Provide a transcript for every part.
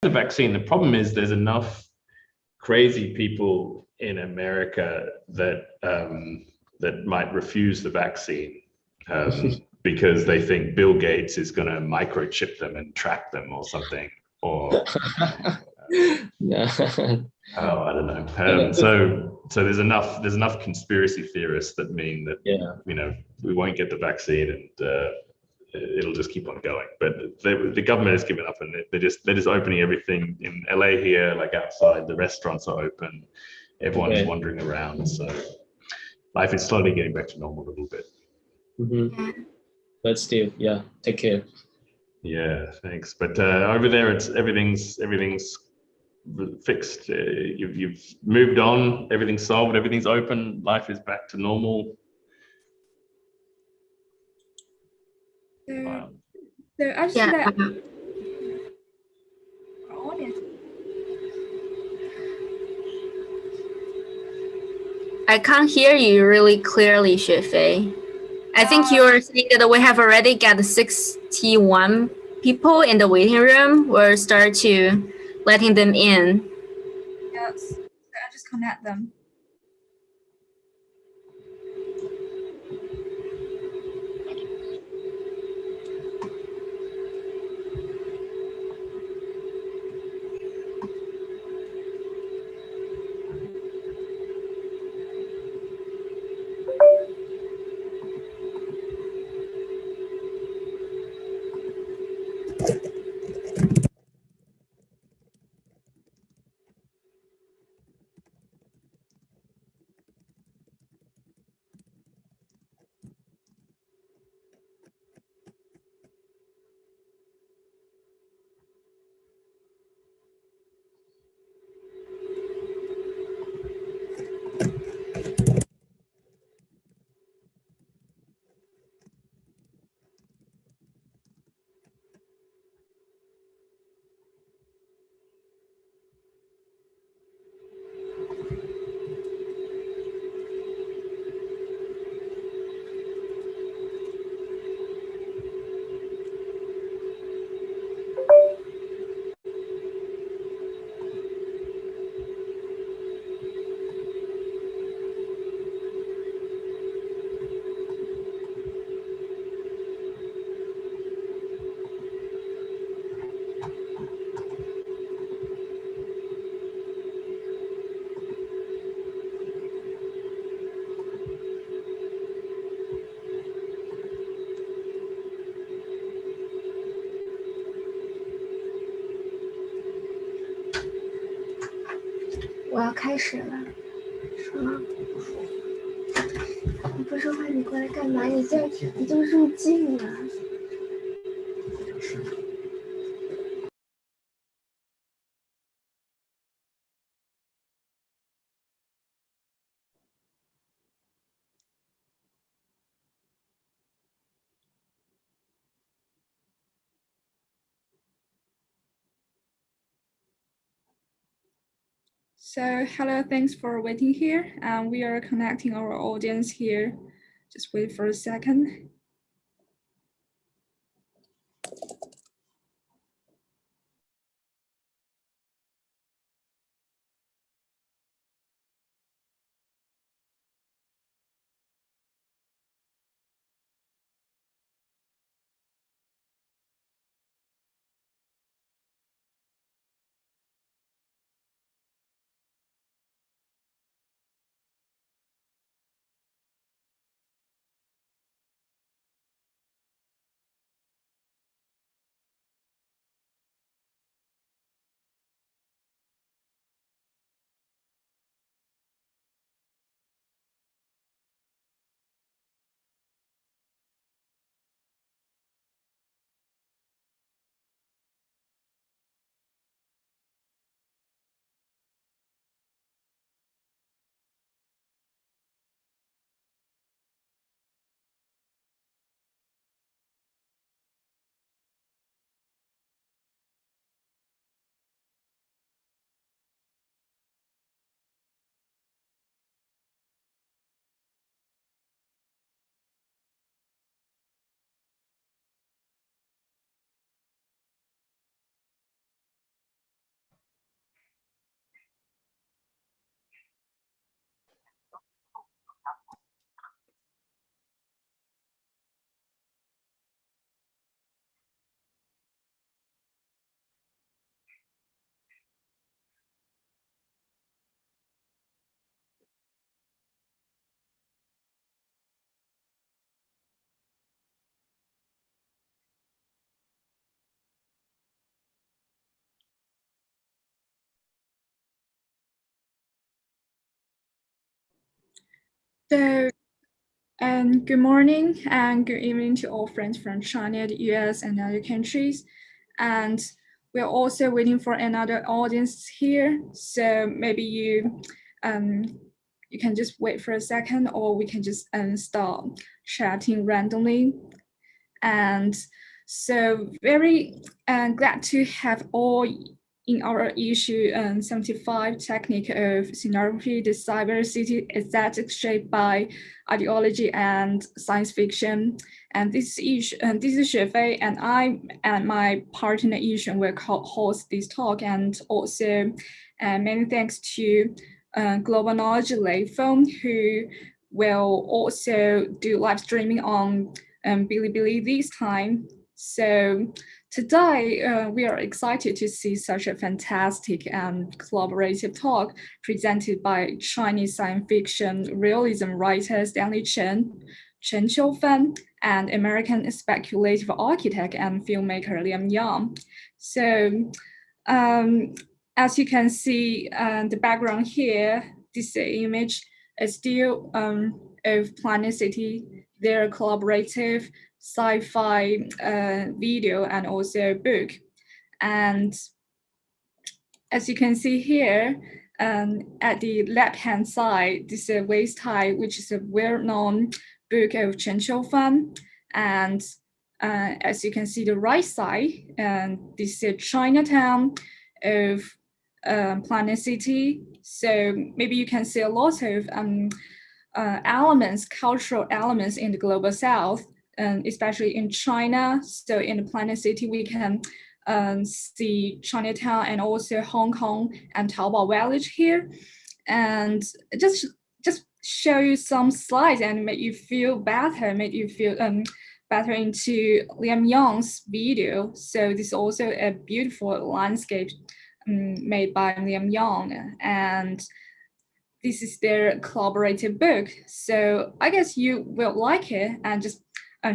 the vaccine. The problem is there's enough crazy people in America that that might refuse the vaccine because they think Bill Gates is going to microchip them and track them or something, or No. oh, I don't know. So there's enough conspiracy theorists that mean that we won't get the vaccine and it'll just keep on going. But the government has given up, and they're just opening everything in LA here, like outside. The restaurants are open, everyone's wandering around. So life is slowly getting back to normal a little bit. Mm-hmm. But still, yeah, take care. Yeah, thanks. But over there, it's everything's fixed. You've moved on. Everything's solved. Everything's open. Life is back to normal. So actually I can't hear you really clearly, Xue. I think you were saying that we have already got 61 people in the waiting room. We'll start to letting them in. Yes, so I just connect them.我要开始了，什么？你不说话，你过来干嘛？你就入境了。So hello, thanks for waiting here. We are connecting our audience here. Just wait for a second. So, good morning and good evening to all friends from China, the US, and other countries. And we're also waiting for another audience here. So maybe you can just wait for a second, or we can just start chatting randomly. And so very glad to have all in our issue 75 technique of scenography, the cyber city aesthetics shaped by ideology and science fiction. And this is Xue and I and my partner Yishen will host this talk. And also many thanks to Global Knowledge Leifeng, who will also do live streaming on Bilibili this time. So today, we are excited to see such a fantastic and collaborative talk presented by Chinese science fiction realism writer Stanley Chen Qiufan, and American speculative architect and filmmaker Liam Yang. So, as you can see, the background here, this image is still of Planet City, their collaborative sci-fi video and also book. And as you can see here, at the left-hand side, this is Waist High, which is a well-known book of Chen Qiufan. And as you can see the right side, this is Chinatown of Planet City. So maybe you can see a lot of elements, cultural elements in the global south, especially in China. So in the Planet City, we can see Chinatown and also Hong Kong and Taobao Village here. And just show you some slides and make you feel better, better into Liam Yang's video. So this is also a beautiful landscape made by Liam Yang, and this is their collaborative book. So I guess you will like it, and just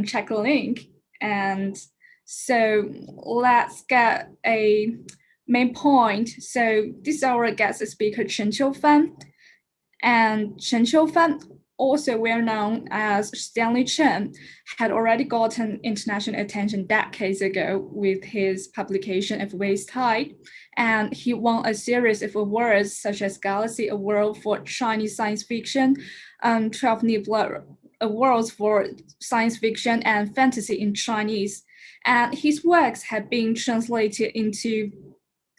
check the link. And so let's get a main point. So this is our guest speaker, Chen Qiufan. And Chen Qiufan, also well known as Stanley Chen, had already gotten international attention decades ago with his publication of Waist High. And he won a series of awards such as Galaxy Award for Chinese Science Fiction, 12 Nebula Awards for Science Fiction and Fantasy in Chinese. And his works have been translated into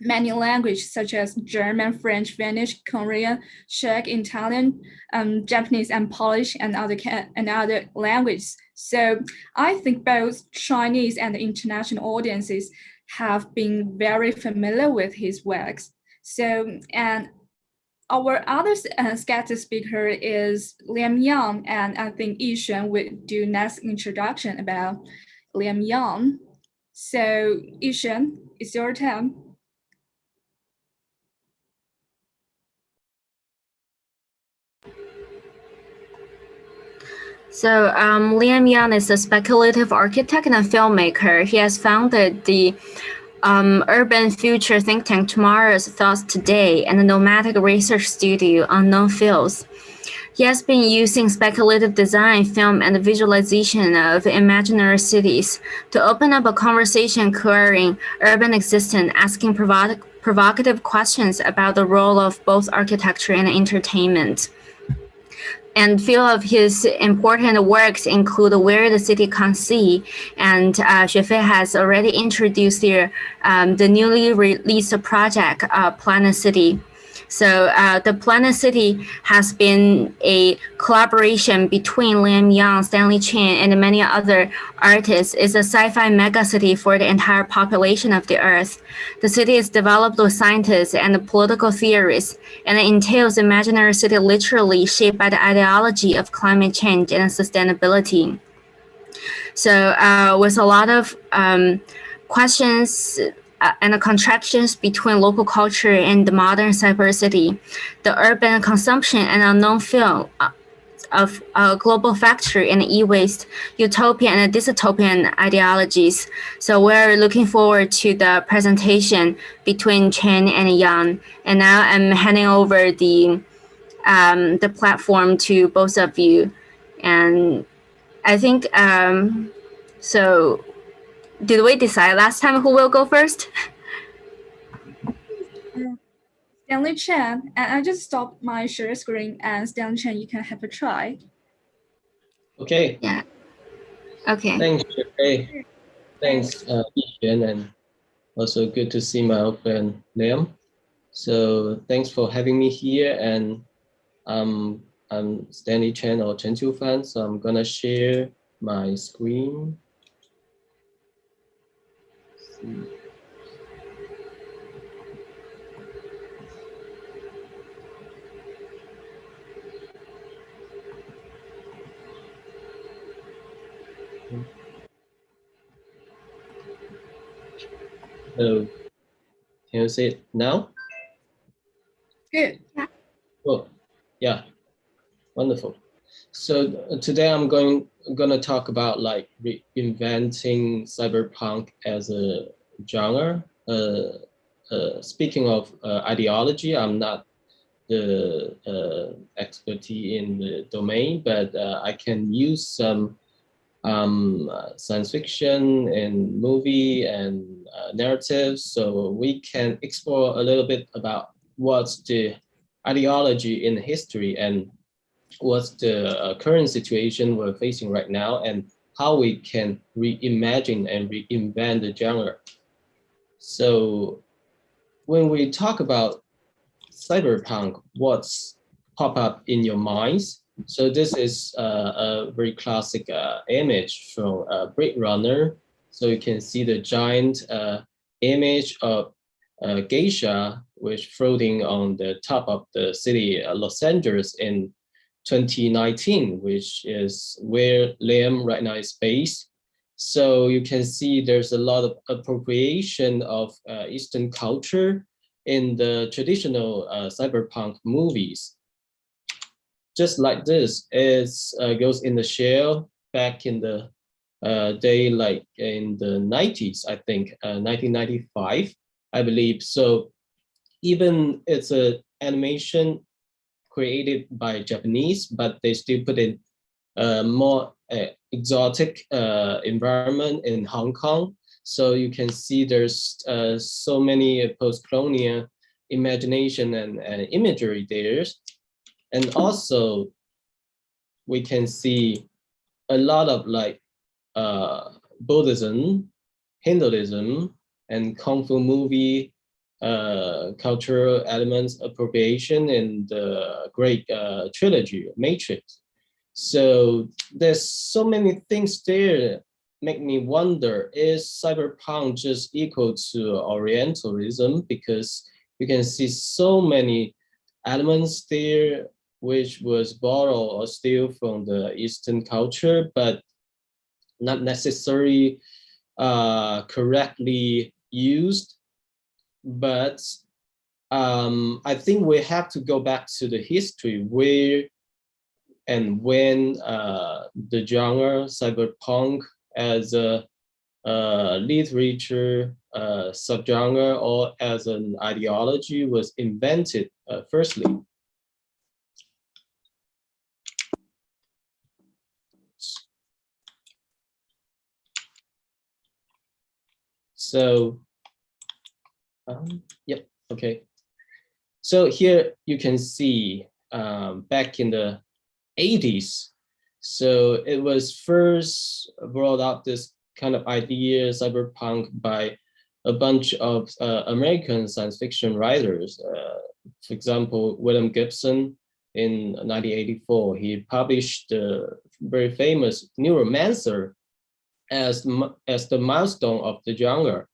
many languages such as German, French, Finnish, Korean, Czech, Italian, Japanese, and Polish, and other languages. So I think both Chinese and international audiences have been very familiar with his works. So, and our other guest speaker is Liam Yang, and I think Yishen will do next introduction about Liam Yang. So Yishen, it's your turn. So Liam Yang is a speculative architect and a filmmaker. He has founded the urban future think tank Tomorrow's Thoughts Today and the nomadic research studio Unknown Fields. He has been using speculative design, film, and the visualization of imaginary cities to open up a conversation querying urban existence, asking provocative questions about the role of both architecture and entertainment. And few of his important works include Where the City Can't See, and Xue has already introduced here the newly released project, Planet City. So the Planet City has been a collaboration between Liam Yang, Stanley Chen, and many other artists. It's a sci-fi megacity for the entire population of the Earth. The city is developed with scientists and political theorists, and it entails imaginary city literally shaped by the ideology of climate change and sustainability. So with a lot of questions and the contractions between local culture and the modern cyber city, the urban consumption and unknown field of global factory and e-waste, utopian and dystopian ideologies. So we're looking forward to the presentation between Chen and Yang. And now I'm handing over the the platform to both of you. And I think, so did we decide last time who will go first? Stanley Chen, and I just stopped my share screen, and Stanley Chen, you can have a try. Okay. Yeah. Okay. Thanks, Jeffrey. Thanks, Yixian, and also good to see my old friend Liam. So thanks for having me here, and I'm Stanley Chen or Chen Fan. So I'm gonna share my screen. So can you see it now? Good. Oh, yeah, wonderful. So today I'm gonna talk about like reinventing cyberpunk as a genre. Speaking of ideology, I'm not the expertise in the domain, but I can use some science fiction and movie and narratives, so we can explore a little bit about what's the ideology in history and what's the current situation we're facing right now, and how we can reimagine and reinvent the genre. So when we talk about cyberpunk, what's pop up in your minds? So this is a very classic image from Blade Runner. So you can see the giant image of geisha, which floating on the top of the city Los Angeles in 2019, which is where Liam right now is based. So you can see there's a lot of appropriation of Eastern culture in the traditional cyberpunk movies. Just like this, it goes in the shell back in the day, like in the 90s, I think, 1995, I believe. So even it's an animation created by Japanese, but they still put in more exotic environment in Hong Kong. So you can see there's so many post-colonial imagination and imagery there. And also we can see a lot of like Buddhism, Hinduism, and Kung Fu movie cultural elements appropriation in the great trilogy, Matrix. So there's so many things there make me wonder, is cyberpunk just equal to Orientalism? Because you can see so many elements there which was borrowed or steal from the Eastern culture, but not necessarily correctly used. But I think we have to go back to the history where and when the genre cyberpunk as a literature subgenre or as an ideology was invented firstly. So, yep, okay. So here you can see back in the 80s. So it was first brought up this kind of idea, cyberpunk, by a bunch of American science fiction writers. For example, William Gibson in 1984, he published the very famous Neuromancer as the milestone of the genre.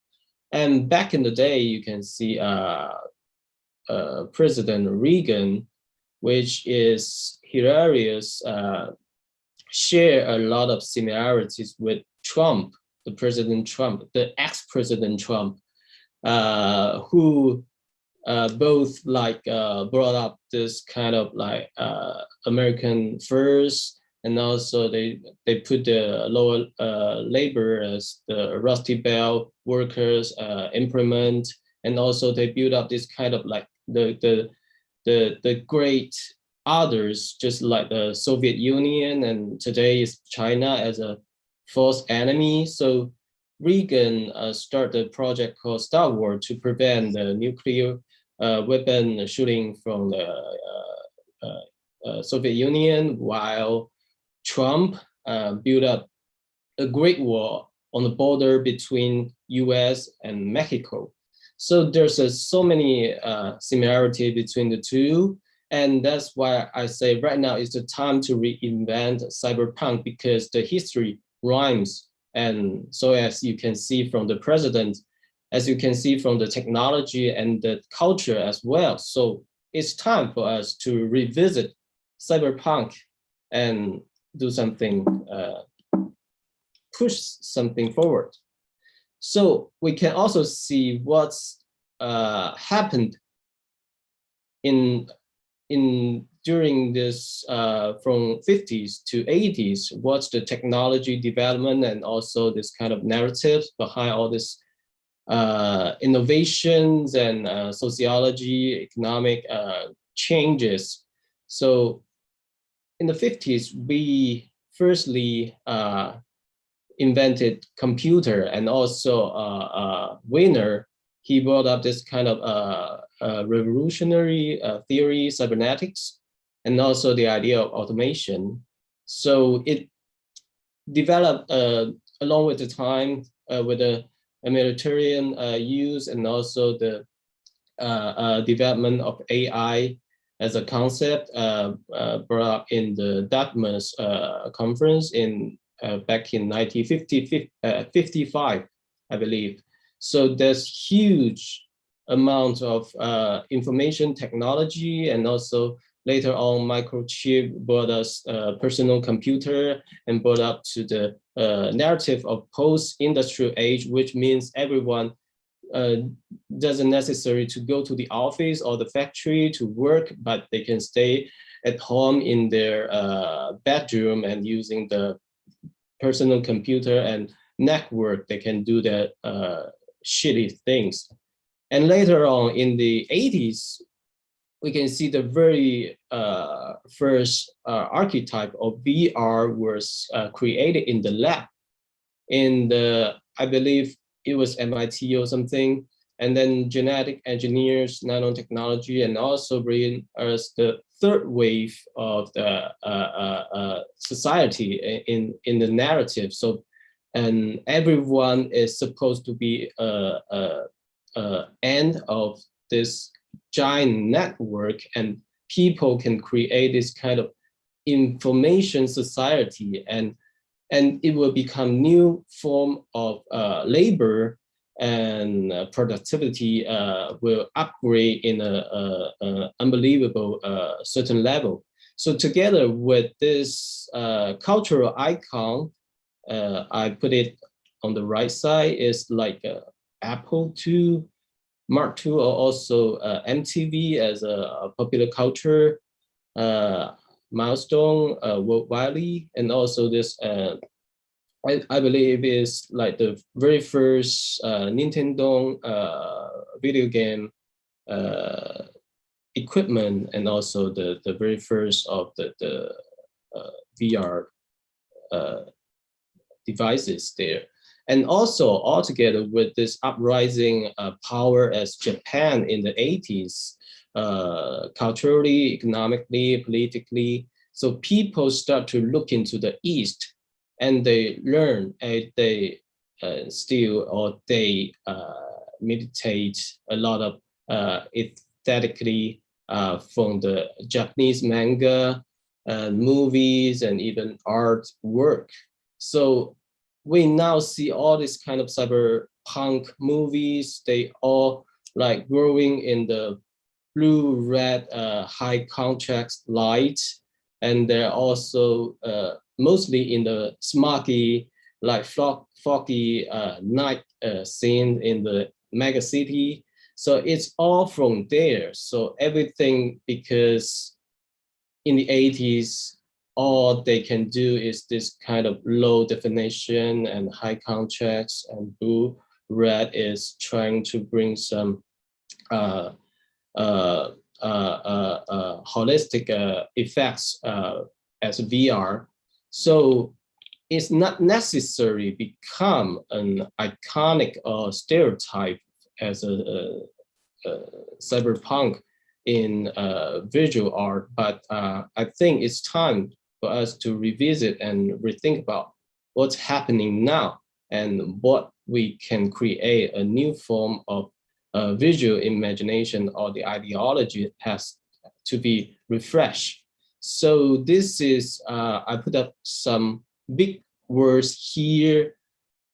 And back in the day, you can see President Reagan, which is hilarious, share a lot of similarities with Trump, the President Trump, the ex-President Trump, who both like brought up this kind of like American first, and also they put the lower labor as the Rusty Bell workers implement, and also they build up this kind of like the great others, just like the Soviet Union, and today is China as a fourth enemy. So Reagan started a project called Star Wars to prevent the nuclear weapon shooting from the Soviet Union, while Trump built up a great wall on the border between US and Mexico. So there's so many similarity between the two. And that's why I say right now is the time to reinvent cyberpunk, because the history rhymes. And so as you can see from the president, as you can see from the technology and the culture as well. So it's time for us to revisit cyberpunk and do something, push something forward. So we can also see what's happened during this from 50s to 80s, what's the technology development and also this kind of narrative behind all this innovations and sociology, economic changes. So in the 50s, we firstly invented computer, and also Wiener, he brought up this kind of revolutionary theory, cybernetics, and also the idea of automation. So it developed along with the time with the military use, and also the development of AI as a concept brought up in the Dartmouth conference in back in 1955, I believe. So there's huge amount of information technology, and also later on microchip brought us personal computer and brought up to the narrative of post-industrial age, which means everyone doesn't necessary to go to the office or the factory to work, but they can stay at home in their bedroom and using the personal computer and network, they can do the shitty things. And later on in the 80s, we can see the very first archetype of VR was created in the lab. In the, I believe it was MIT or something, and then genetic engineers, nanotechnology, and also bring us the third wave of the society in the narrative. So, and everyone is supposed to be end of this giant network, and people can create this kind of information society, and it will become new form of labor, and productivity will upgrade in a unbelievable certain level. So together with this cultural icon, I put it on the right side, is like Apple II, Mark II, or also MTV as a popular culture milestone, worldwide, and also this I believe is like the very first Nintendo video game equipment, and also the very first of the VR devices there. And also altogether with this uprising power as Japan in the 80s, culturally, economically, politically, so people start to look into the East, and they learn, they still, or they meditate a lot of aesthetically from the Japanese manga, movies, and even art work. So we now see all this kind of cyberpunk movies, they all like growing in the blue, red, high contrast light, and they're also mostly in the smoggy, like foggy night scene in the mega city. So it's all from there. So everything, because in the 80s, all they can do is this kind of low definition and high contrast, and blue, red is trying to bring some holistic effects as VR. So it's not necessary become an iconic stereotype as a cyberpunk in visual art, but I think it's time for us to revisit and rethink about what's happening now and what we can create a new form of visual imagination, or the ideology has to be refreshed. So this is, I put up some big words here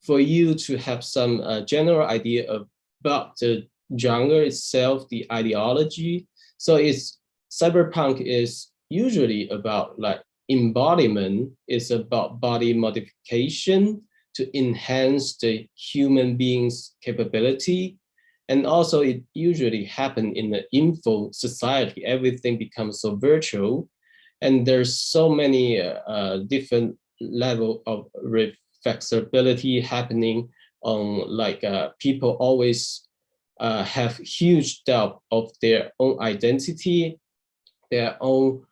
for you to have some general idea about the genre itself, the ideology. So it's cyberpunk is usually about like embodiment, it's about body modification to enhance the human being's capability. And also it usually happens in the info society, everything becomes so virtual. And there's so many different level of reflexibility happening on, like people always have huge doubt of their own identity, their own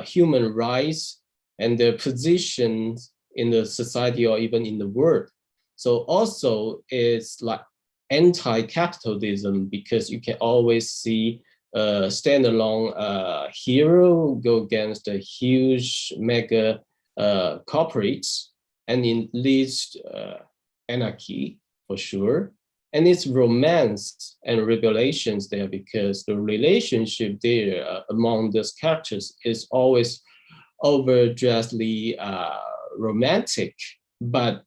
human rights, and their positions in the society or even in the world. So also it's like anti-capitalism, because you can always see a standalone hero go against the huge mega corporates, and it leads to anarchy for sure. And it's romance and revelations there, because the relationship there among those characters is always overdressedly romantic, but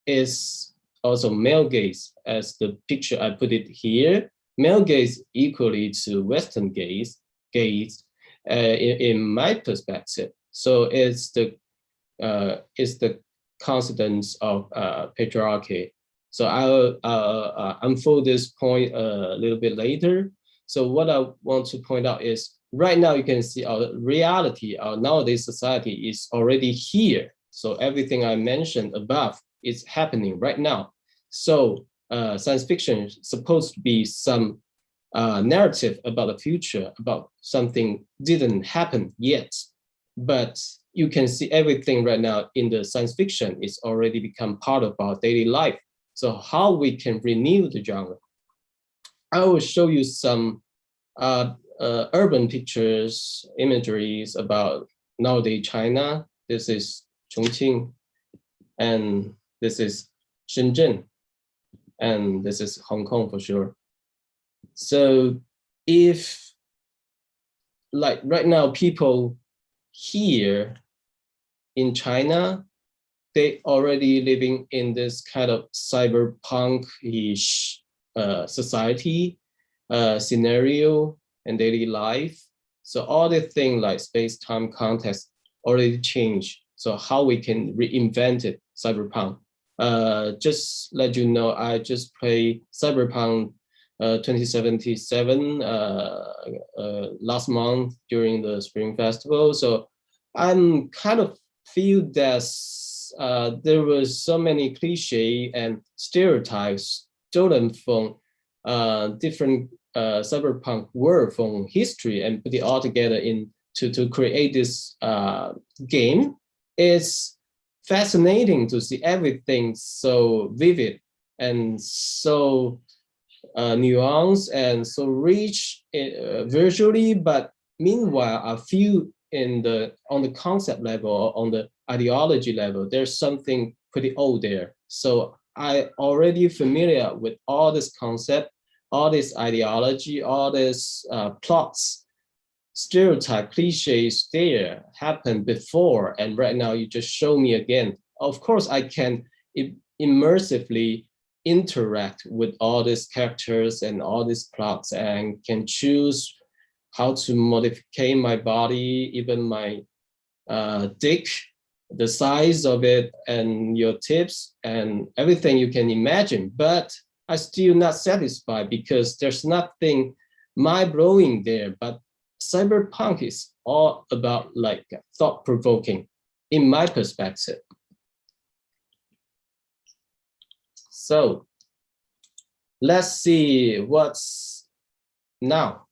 is also male gaze, as the picture I put it here. Male gaze equally to Western gaze in my perspective. So it's the consequence of patriarchy. So I'll unfold this point a little bit later. So what I want to point out is, right now you can see our reality, our nowadays society is already here. So everything I mentioned above is happening right now. So science fiction is supposed to be some narrative about the future, about something didn't happen yet. But you can see everything right now in the science fiction is already become part of our daily life. So how we can renew the genre? I will show you some urban pictures, imageries about nowadays China. This is Chongqing, and this is Shenzhen, and this is Hong Kong for sure. So if, like right now, people here in China, they already living in this kind of cyberpunk-ish society scenario and daily life. So all the things like space-time context already changed. So how we can reinvent it, cyberpunk. Just let you know, I just played Cyberpunk 2077 last month during the Spring Festival. So I'm kind of feel that there was so many cliche and stereotypes stolen from different cyberpunk world from history and put it all together to create this game. It's fascinating to see everything so vivid and so nuanced and so rich visually, but meanwhile I feel on the concept level or on the ideology level, there's something pretty old there. So I already familiar with all this concept, all this ideology, all this plots, stereotype, cliches there happened before, and right now you just show me again. Of course, I can immersively interact with all these characters and all these plots, and can choose how to modify my body, even my dick, the size of it, and your tips, and everything you can imagine. But I'm still not satisfied because there's nothing mind-blowing there. But cyberpunk is all about like thought-provoking, in my perspective. So let's see what's now.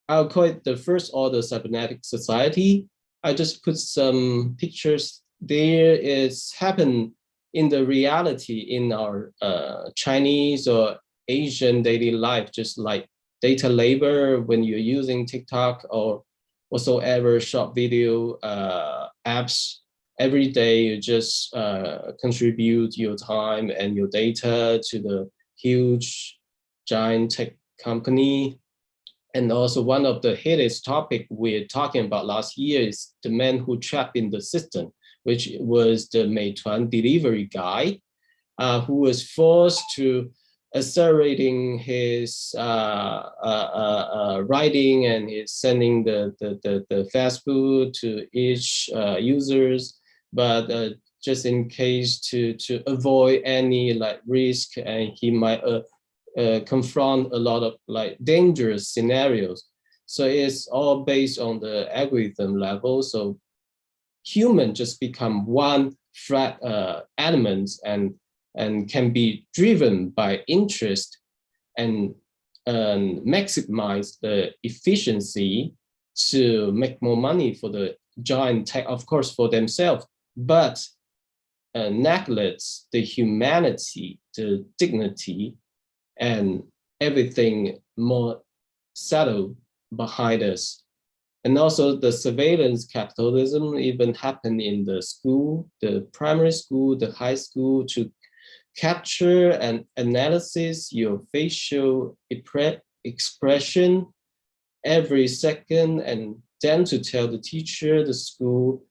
I'll call it the first order Cybernetic Society. I just put some pictures there. It's happened in the reality in our Chinese or Asian daily life, just like data labor when you're using TikTok or whatsoever short video apps. Every day you just contribute your time and your data to the huge giant tech company. And also one of the hottest topic we're talking about last year is the man who trapped in the system, which was the Meituan delivery guy, who was forced to accelerating his writing and his sending the fast food to each users, but just in case to avoid any like risk, and he might confront a lot of like dangerous scenarios. So it's all based on the algorithm level. So human just become one threat elements and can be driven by interest and maximize the efficiency to make more money for the giant tech, of course, for themselves, but neglects the humanity, the dignity, and everything more subtle behind us. And also the surveillance capitalism even happened in the school, the primary school, the high school, to capture and analysis your facial expression every second, and then to tell the teacher, the school,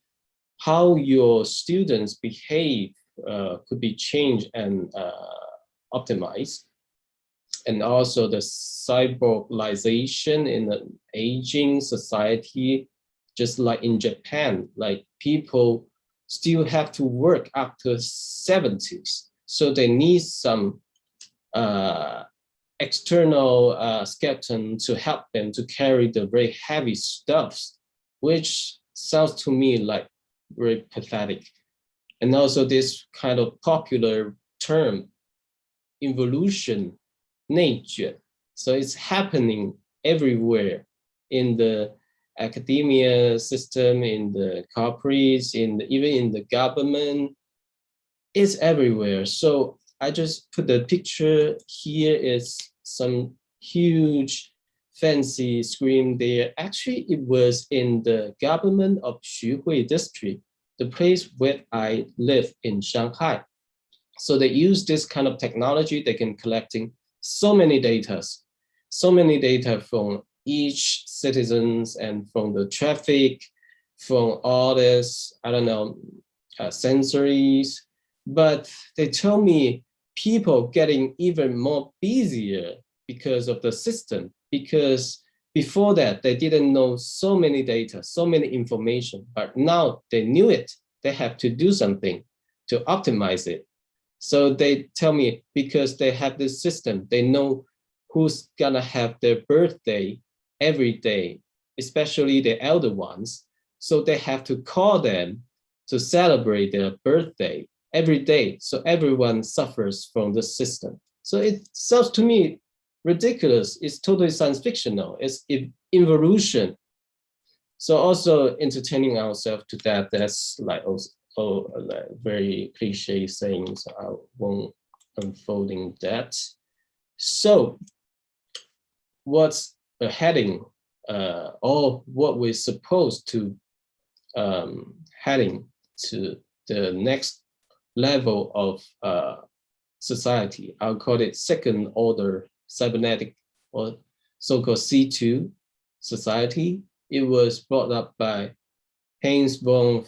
how your students behave could be changed and optimized. And also the cyborgization in an aging society, just like in Japan, like people still have to work up to 70s. So they need some external skeleton to help them to carry the very heavy stuffs, which sounds to me like very pathetic. And also this kind of popular term, evolution, nature. So it's happening everywhere in the academia system, in the corporates, even in the government. It's everywhere. So I just put the picture here. Is some huge fancy screen there. Actually, it was in the government of Xuhui district, the place where I live in Shanghai. So they use this kind of technology. They can collecting so many data from each citizens and from the traffic, from all this, I don't know, sensories. But they tell me people getting even more busier because of the system, because before that, they didn't know so many data, so many information, but now they knew it. They have to do something to optimize it. So they tell me because they have this system, they know who's gonna have their birthday every day, especially the elder ones. So they have to call them to celebrate their birthday every day. So everyone suffers from the system. So it sounds to me ridiculous. It's totally science fictional. It's evolution. So also entertaining ourselves to that, that's like also very cliche sayings. I won't unfolding that. So what's the heading or what we're supposed to heading to the next level of society? I'll call it second order cybernetic, or so-called C2 society. It was brought up by Heinz von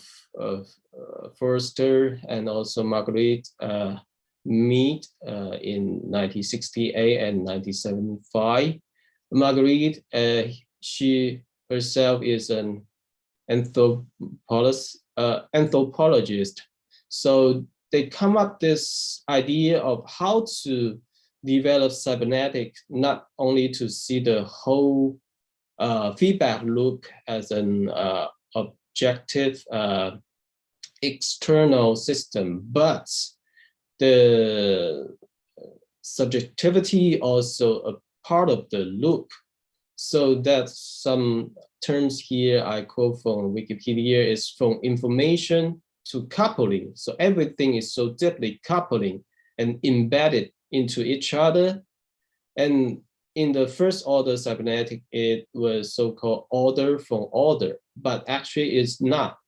Forster and also Marguerite Mead in 1968 and 1975. Marguerite, she herself is an anthropologist. So they come up this idea of how to develop cybernetic, not only to see the whole feedback loop as an objective external system, but the subjectivity also a part of the loop. So that's some terms here I quote from Wikipedia is from information to coupling. So everything is so deeply coupling and embedded into each other. And in the first order cybernetic, it was so-called order from order, but actually it's not.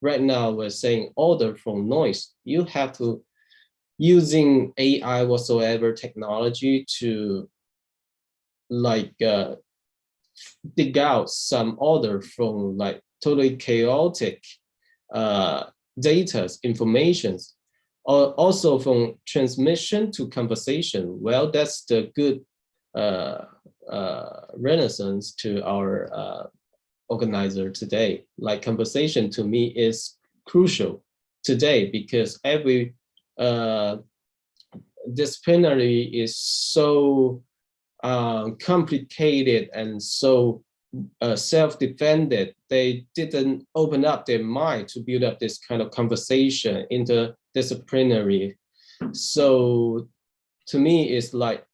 Right now we're saying order from noise. You have to, using AI whatsoever technology to like dig out some order from like totally chaotic data, informations, or also from transmission to conversation. Well, that's the good renaissance to our organizer today. Like conversation to me is crucial today because every disciplinary is so complicated and so self-defended. They didn't open up their mind to build up this kind of conversation interdisciplinary. So to me, it's like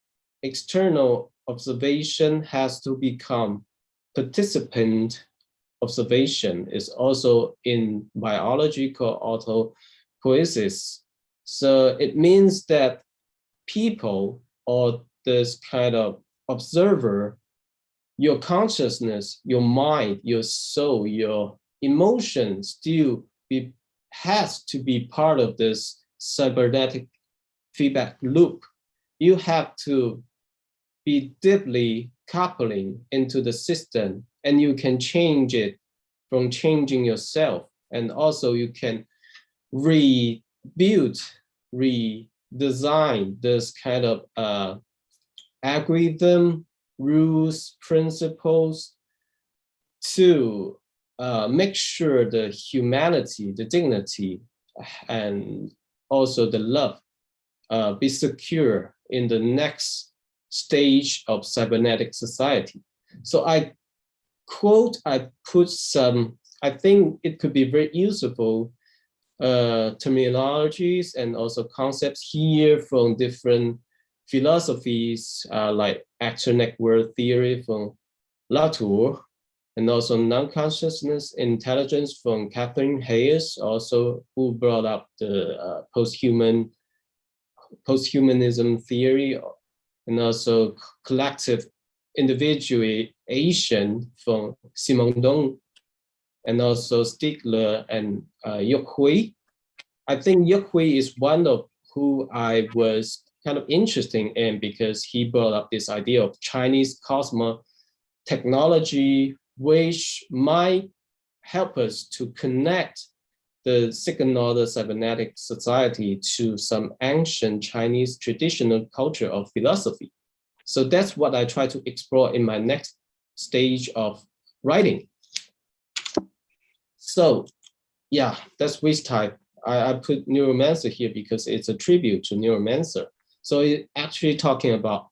external observation has to become participant observation. Is also in biology called autopoiesis. So it means that people or this kind of observer, your consciousness, your mind, your soul, your emotion still has to be part of this cybernetic feedback loop. You have to be deeply coupling into the system, and you can change it from changing yourself. And also you can rebuild, redesign this kind of algorithm, rules, principles to make sure the humanity, the dignity, and also the love be secure in the next stage of cybernetic society. So I put some, I think it could be very useful terminologies and also concepts here from different philosophies like actor network theory from Latour, and also non-consciousness intelligence from Catherine Hayes, also who brought up the posthumanism theory, and also collective individuation from Simondon, and also Stigler and Yok Hui. I think Yok Hui is one of who I was kind of interested in because he brought up this idea of Chinese cosmo technology, which might help us to connect the second order cybernetic society to some ancient Chinese traditional culture of philosophy. So that's what I try to explore in my next stage of writing. So yeah, that's which type. I put Neuromancer here because it's a tribute to Neuromancer. So it's actually talking about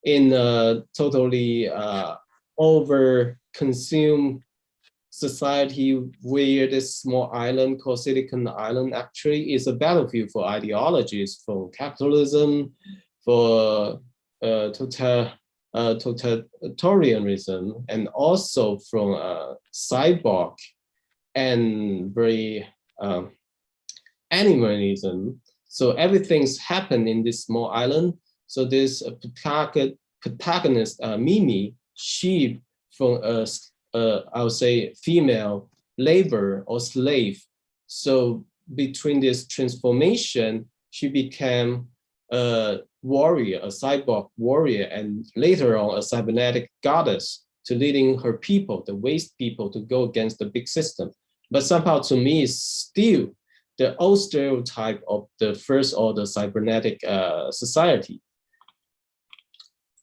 in a totally over-consumed society where this small island called Silicon Island actually is a battlefield for ideologies, for capitalism, for totalitarianism, and also from cyborg and very animalism. So everything's happened in this small island. So this protagonist, Mimi, she from I would say female labor or slave. So between this transformation, she became a warrior, a cyborg warrior, and later on a cybernetic goddess to leading her people, the waste people, to go against the big system. But somehow to me, it's still the old stereotype of the first order cybernetic society.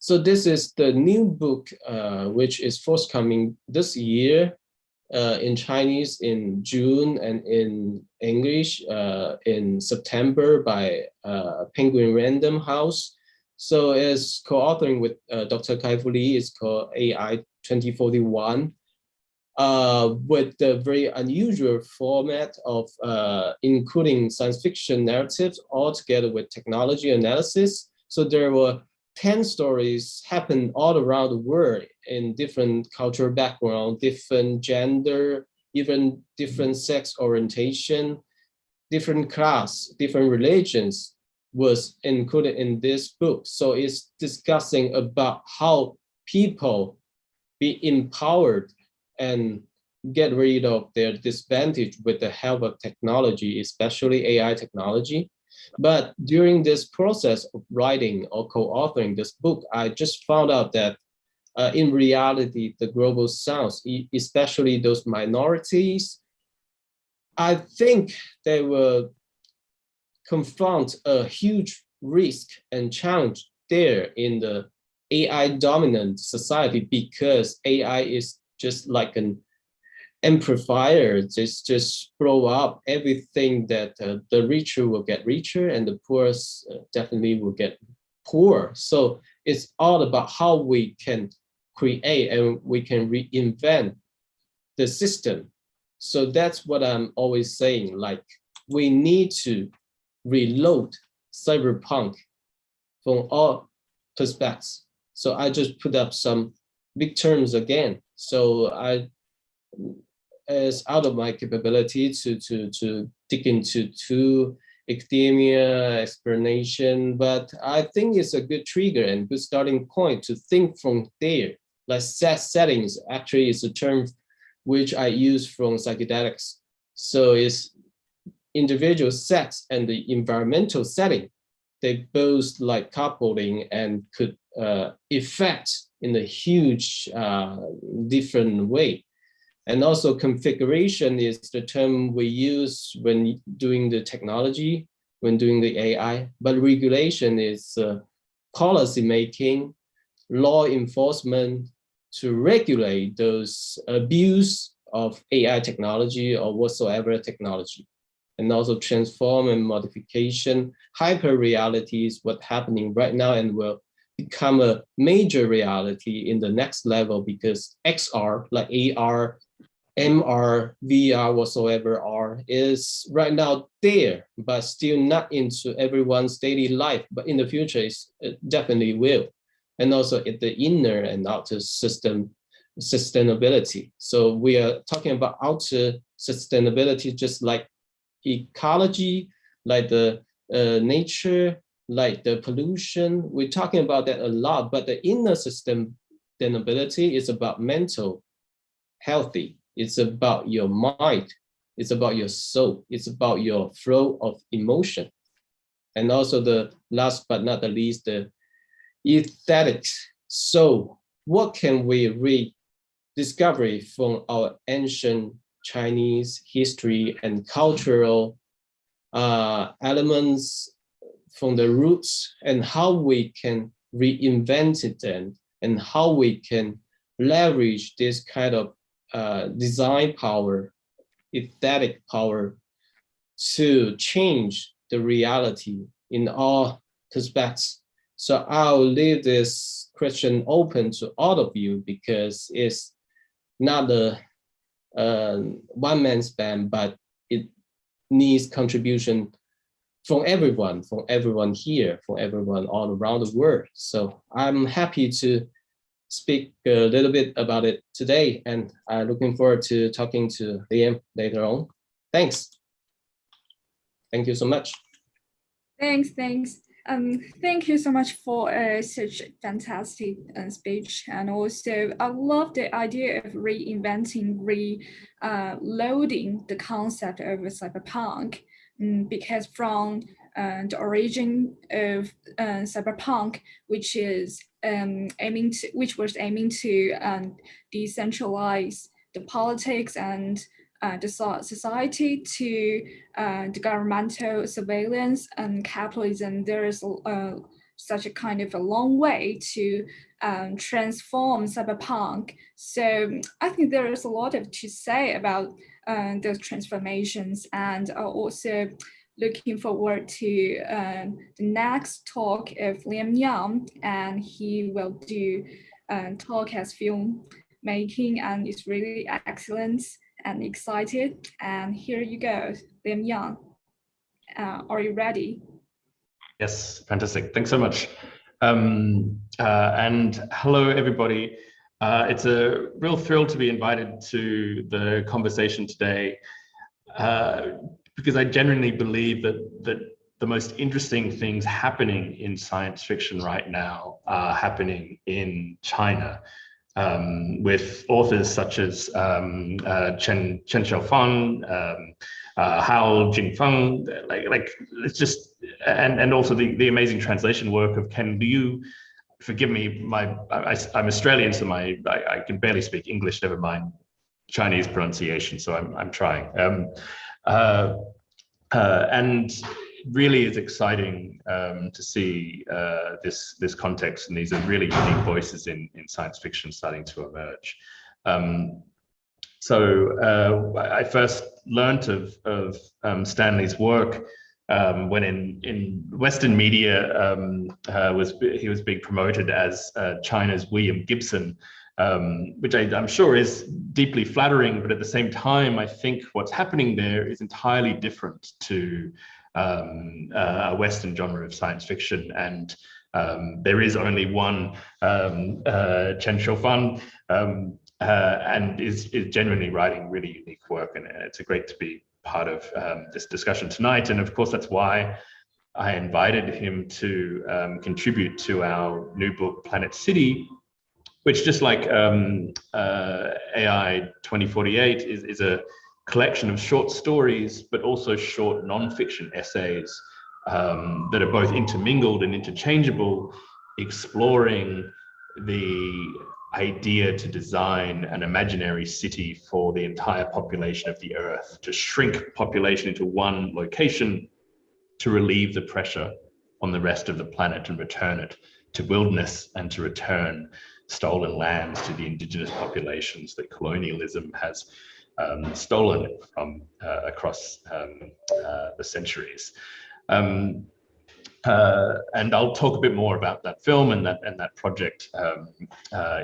So this is the new book, which is forthcoming this year in Chinese in June and in English in September by Penguin Random House. So it's co-authoring with Dr. Kai-Fu Lee. It's called AI 2041. With the very unusual format of including science fiction narratives all together with technology analysis. So there were 10 stories happen all around the world in different cultural background, different gender, even different sex orientation, different class, different religions was included in this book. So it's discussing about how people be empowered and get rid of their disadvantage with the help of technology, especially AI technology. But during this process of writing or co-authoring this book, I just found out that in reality, the global south, especially those minorities, I think they will confront a huge risk and challenge there in the AI dominant society, because AI is just like an amplifier, just blow up everything that the richer will get richer and the poorest definitely will get poor. So it's all about how we can create and we can reinvent the system. So that's what I'm always saying, like we need to reload cyberpunk from all perspectives. So I just put up some big terms again. So it's out of my capability to dig into academia explanation, but I think it's a good trigger and good starting point to think from there. Like settings actually is a term which I use from psychedelics. So it's individual sets and the environmental setting. They both like coupling and could affect in a huge different way. And also configuration is the term we use when doing the technology, when doing the AI, but regulation is policy making, law enforcement to regulate those abuse of AI technology or whatsoever technology. And also transform and modification. Hyper reality is what's happening right now and will become a major reality in the next level, because XR, like AR, MR, VR, whatsoever R, is right now there, but still not into everyone's daily life. But in the future, it definitely will. And also at the inner and outer system sustainability. So we are talking about outer sustainability, just like ecology, like the nature, like the pollution. We're talking about that a lot, but the inner sustainability is about mental healthy. It's about your mind. It's about your soul. It's about your flow of emotion. And also the last but not the least, the aesthetics. So what can we rediscover from our ancient Chinese history and cultural elements from the roots, and how we can reinvent it then, and how we can leverage this kind of design power, aesthetic power to change the reality in all perspectives. So I'll leave this question open to all of you, because it's not a one man's band, but it needs contribution from everyone here, from everyone all around the world. So I'm happy to speak a little bit about it today, and I'm looking forward to talking to Liam later on. Thanks. Thank you so much. Thanks. Thank you so much for such a fantastic speech. And also, I love the idea of reinventing, reloading the concept of cyberpunk, because from the origin of cyberpunk, which was aiming to decentralize the politics and the society to the governmental surveillance and capitalism, there is such a kind of a long way to transform cyberpunk. So I think there is a lot to say about those transformations, and also looking forward to the next talk of Liam Young, and he will do talk as filmmaking, and it's really excellent and excited. And here you go, Liam Young. Are you ready? Yes, fantastic. Thanks so much. And hello, everybody. It's a real thrill to be invited to the conversation today, because I genuinely believe that the most interesting things happening in science fiction right now are happening in China, with authors such as Chen Xiaofang, Hao Jingfeng, like it's just, and also the amazing translation work of Ken Liu. Forgive me, I'm Australian, so I can barely speak English, never mind Chinese pronunciation, so I'm trying. And really is exciting to see this context, and these are really unique voices in science fiction starting to emerge. So I first learnt of Stanley's work when in Western media he was being promoted as China's William Gibson, which I'm sure is deeply flattering, but at the same time, I think what's happening there is entirely different to a Western genre of science fiction, and there is only one Chen Xiaofang, and is genuinely writing really unique work, and it's great to be part of this discussion tonight. And of course, that's why I invited him to contribute to our new book, Planet City, which, just like AI 2048, is a collection of short stories, but also short non-fiction essays that are both intermingled and interchangeable, exploring the idea to design an imaginary city for the entire population of the Earth, to shrink population into one location, to relieve the pressure on the rest of the planet and return it to wilderness, and to return stolen lands to the indigenous populations that colonialism has stolen from across the centuries. And I'll talk a bit more about that film and that project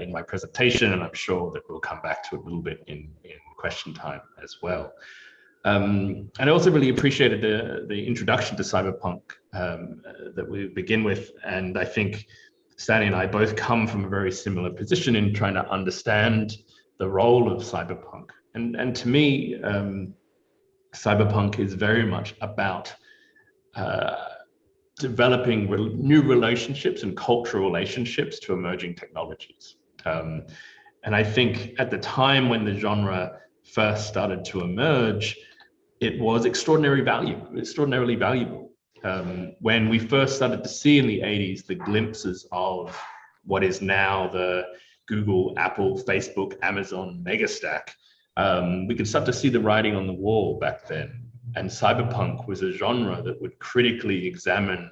in my presentation, and I'm sure that we'll come back to it a little bit in question time as well. And I also really appreciated the introduction to cyberpunk that we begin with, and I think Stanley and I both come from a very similar position in trying to understand the role of cyberpunk. And to me, cyberpunk is very much about developing new relationships and cultural relationships to emerging technologies. And I think at the time when the genre first started to emerge, it was extraordinarily valuable. When we first started to see in the 80s the glimpses of what is now the Google, Apple, Facebook, Amazon megastack, we could start to see the writing on the wall back then. And cyberpunk was a genre that would critically examine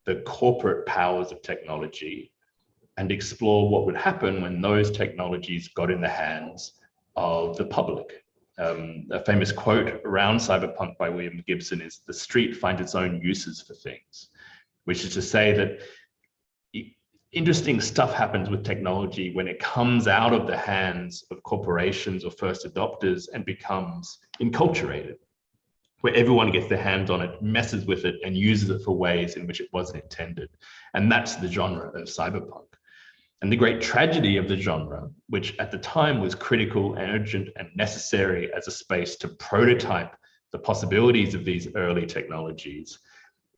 the corporate powers of technology and explore what would happen when those technologies got in the hands of the public. A famous quote around cyberpunk by William Gibson is, "The street finds its own uses for things," which is to say that interesting stuff happens with technology when it comes out of the hands of corporations or first adopters and becomes enculturated, where everyone gets their hands on it, messes with it, and uses it for ways in which it wasn't intended. And that's the genre of cyberpunk. And the great tragedy of the genre, which at the time was critical, urgent, and necessary as a space to prototype the possibilities of these early technologies,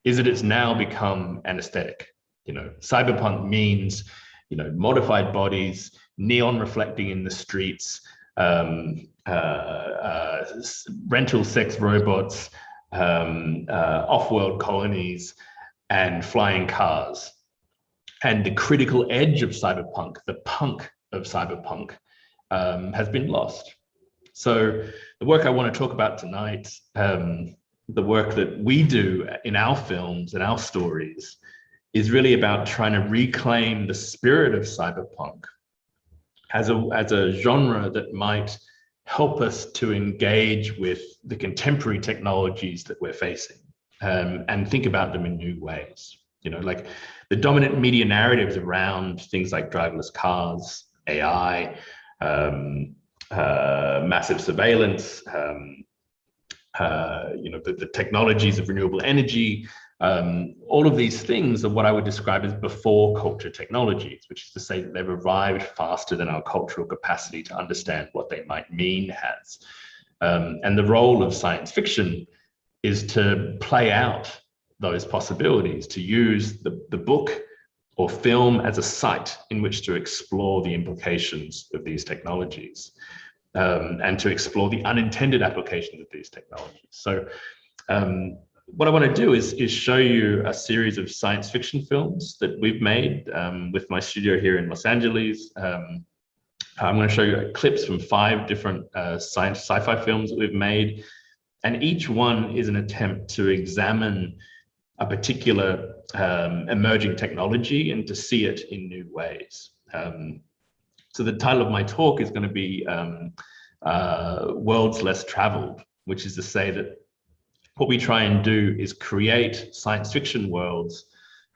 is that it's now become an aesthetic. Cyberpunk means, modified bodies, neon reflecting in the streets, rental sex robots, off-world colonies, and flying cars. And the critical edge of cyberpunk, the punk of cyberpunk, has been lost. So the work I want to talk about tonight, the work that we do in our films and our stories, is really about trying to reclaim the spirit of cyberpunk as a genre that might help us to engage with the contemporary technologies that we're facing, and think about them in new ways. Like the dominant media narratives around things like driverless cars, AI, massive surveillance, the technologies of renewable energy, All of these things are what I would describe as before culture technologies, which is to say that they've arrived faster than our cultural capacity to understand what they might mean has. And the role of science fiction is to play out those possibilities, to use the book or film as a site in which to explore the implications of these technologies, and to explore the unintended applications of these technologies. So what I want to do is show you a series of science fiction films that we've made with my studio here in Los Angeles. I'm going to show you clips from 5 different sci-fi films that we've made. And each one is an attempt to examine a particular emerging technology and to see it in new ways. So the title of my talk is going to be Worlds Less Traveled, which is to say that what we try and do is create science fiction worlds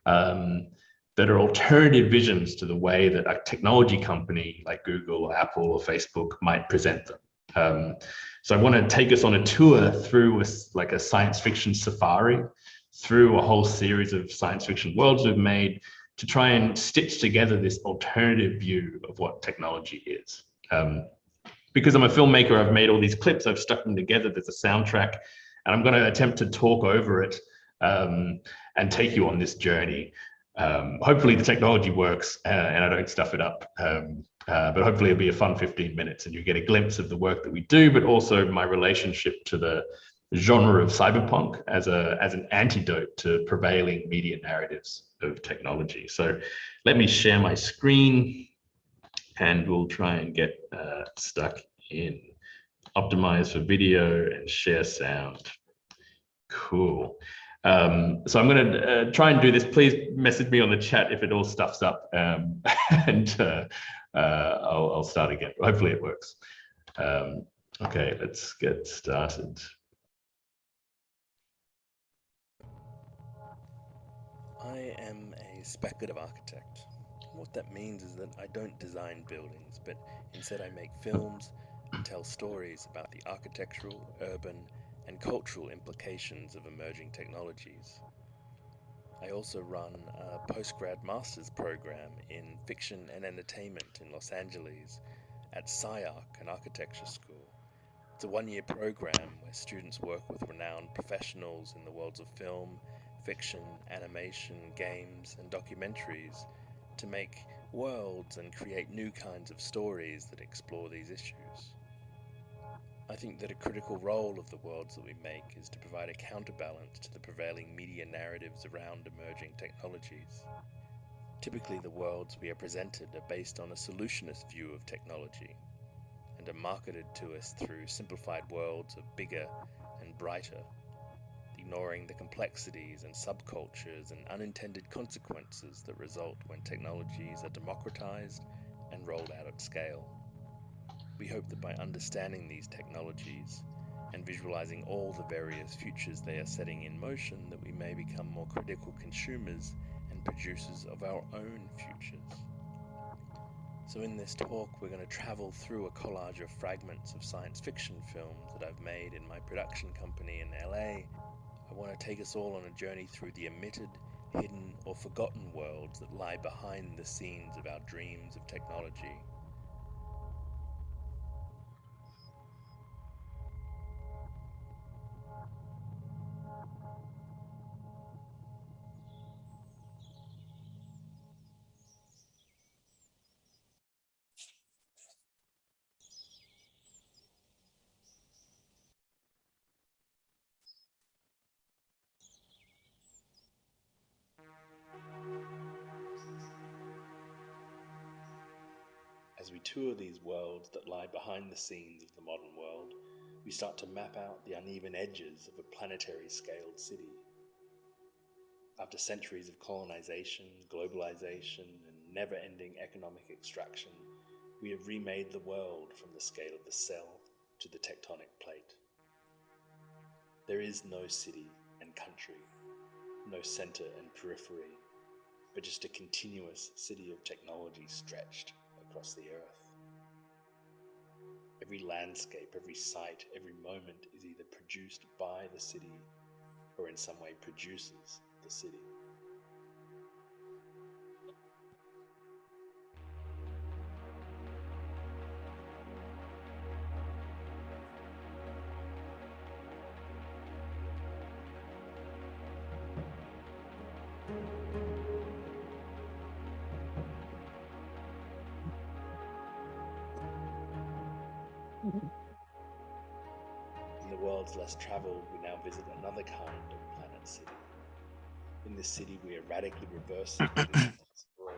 that are alternative visions to the way that a technology company like Google or Apple or Facebook might present them. So I want to take us on a tour through a science fiction safari, through a whole series of science fiction worlds we've made to try and stitch together this alternative view of what technology is. Because I'm a filmmaker, I've made all these clips, I've stuck them together, there's a soundtrack, and I'm going to attempt to talk over it and take you on this journey. Hopefully the technology works and I don't stuff it up. But hopefully it'll be a fun 15 minutes and you get a glimpse of the work that we do, but also my relationship to the genre of cyberpunk as an antidote to prevailing media narratives of technology. So let me share my screen and we'll try and get stuck in. Optimize for video and share sound. Cool. So I'm going to try and do this. Please message me on the chat if it all stuffs up, and I'll start again. Hopefully it works. Okay, let's get started. I am a speculative architect. What that means is that I don't design buildings, but instead I make films and tell stories about the architectural, urban, and cultural implications of emerging technologies. I also run a postgrad master's program in fiction and entertainment in Los Angeles at SciArc, an architecture school. It's a one-year program where students work with renowned professionals in the worlds of film, fiction, animation, games, and documentaries to make worlds and create new kinds of stories that explore these issues. I think that a critical role of the worlds that we make is to provide a counterbalance to the prevailing media narratives around emerging technologies. Typically, the worlds we are presented are based on a solutionist view of technology and are marketed to us through simplified worlds of bigger and brighter, ignoring the complexities and subcultures and unintended consequences that result when technologies are democratized and rolled out at scale. We hope that by understanding these technologies and visualizing all the various futures they are setting in motion, that we may become more critical consumers and producers of our own futures. So in this talk, we're going to travel through a collage of fragments of science fiction films that I've made in my production company in LA. I want to take us all on a journey through the omitted, hidden, or forgotten worlds that lie behind the scenes of our dreams of technology. As we tour these worlds that lie behind the scenes of the modern world, we start to map out the uneven edges of a planetary-scaled city. After centuries of colonization, globalization, and never-ending economic extraction, we have remade the world from the scale of the cell to the tectonic plate. There is no city and country, no center and periphery, but just a continuous city of technology stretched across the earth. Every landscape, every site, every moment is either produced by the city or in some way produces the city. In the world's less traveled, we now visit another kind of planet city. In this city, we are radically reversing the status quo.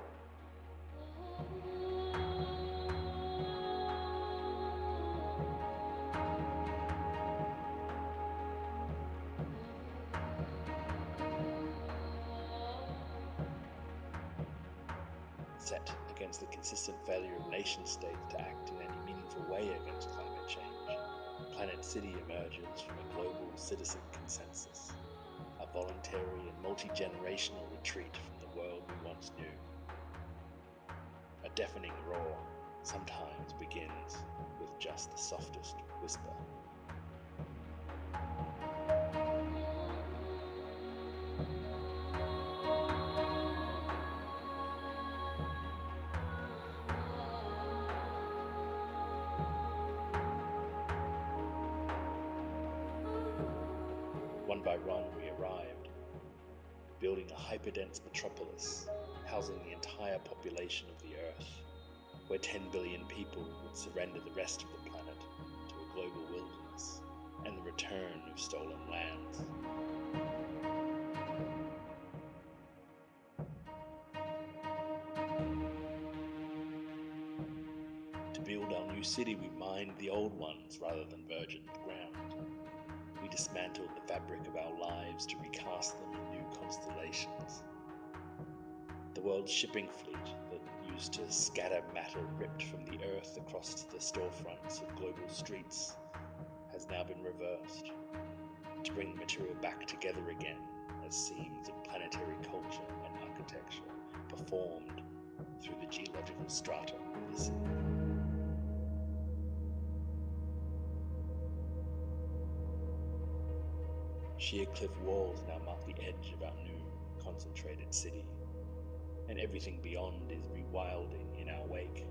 Set against the consistent failure of nation-states to act in any meaningful way against climate change, Planet City emerges from a global citizen consensus, a voluntary and multi-generational retreat from the world we once knew. A deafening roar sometimes begins with just the softest whisper. One by one, we arrived, building a hyperdense metropolis, housing the entire population of the Earth, where 10 billion people would surrender the rest of the planet to a global wilderness and the return of stolen lands. To build our new city, we mined the old ones rather than virgin ground. We dismantled the fabric of our lives to recast them in new constellations. The world's shipping fleet that used to scatter matter ripped from the earth across to the storefronts of global streets has now been reversed to bring the material back together again as seams of planetary culture and architecture performed through the geological strata of the city. Sheer cliff walls now mark the edge of our new concentrated city, and everything beyond is rewilding in our wake.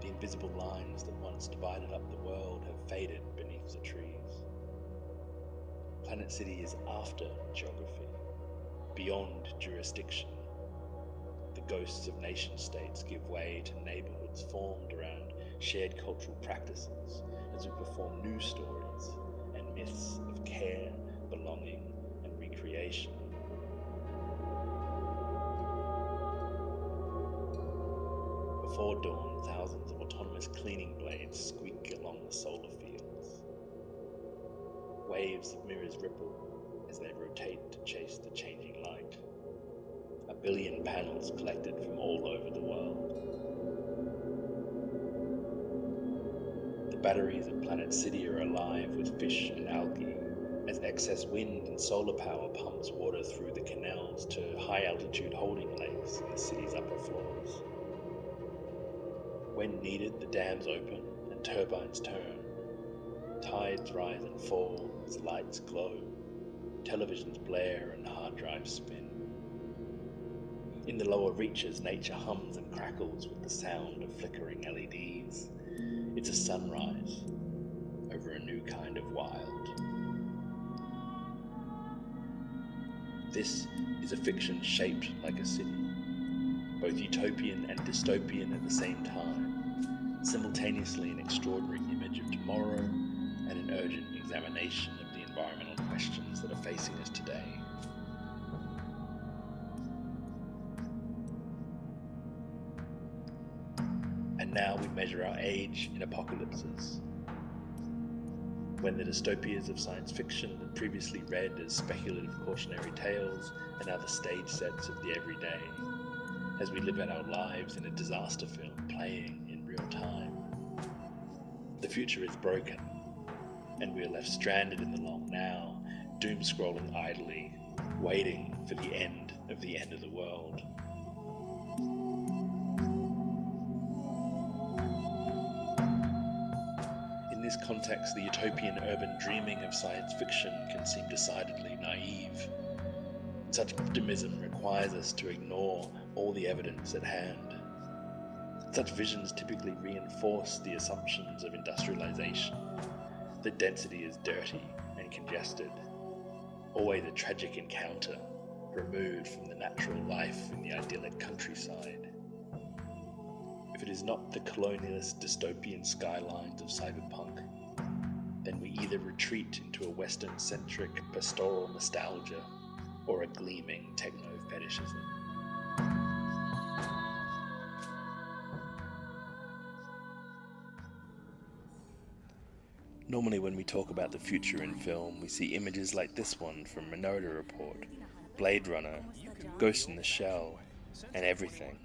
The invisible lines that once divided up the world have faded beneath the trees. Planet City is after geography, beyond jurisdiction. The ghosts of nation-states give way to neighborhoods formed around shared cultural practices as we perform new stories and myths of care, belonging, and recreation. Before dawn, thousands of autonomous cleaning blades squeak along the solar fields. Waves of mirrors ripple as they rotate to chase the changing light. 1 billion panels collected from all over the world. The batteries of Planet City are alive with fish and algae as excess wind and solar power pumps water through the canals to high-altitude holding lakes in the city's upper floors. When needed, the dams open and turbines turn. Tides rise and fall as lights glow. Televisions blare and hard drives spin. In the lower reaches, nature hums and crackles with the sound of flickering LEDs. It's a sunrise over a new kind of wild. This is a fiction shaped like a city, both utopian and dystopian at the same time, simultaneously an extraordinary image of tomorrow and an urgent examination of the environmental questions that are facing us today. And now we measure our age in apocalypses. When the dystopias of science fiction that previously read as speculative cautionary tales are now the stage sets of the everyday, as we live out our lives in a disaster film playing in real time. The future is broken, and we are left stranded in the long now, doom-scrolling idly, waiting for the end of the world. In this context, the utopian urban dreaming of science fiction can seem decidedly naive. Such optimism requires us to ignore all the evidence at hand. Such visions typically reinforce the assumptions of industrialization, that density is dirty and congested, always a tragic encounter removed from the natural life in the idyllic countryside. If it is not the colonialist dystopian skylines of cyberpunk, then we either retreat into a Western-centric pastoral nostalgia or a gleaming techno-fetishism. Normally when we talk about the future in film, we see images like this one from Minority Report, Blade Runner, Ghost in the Shell, and everything.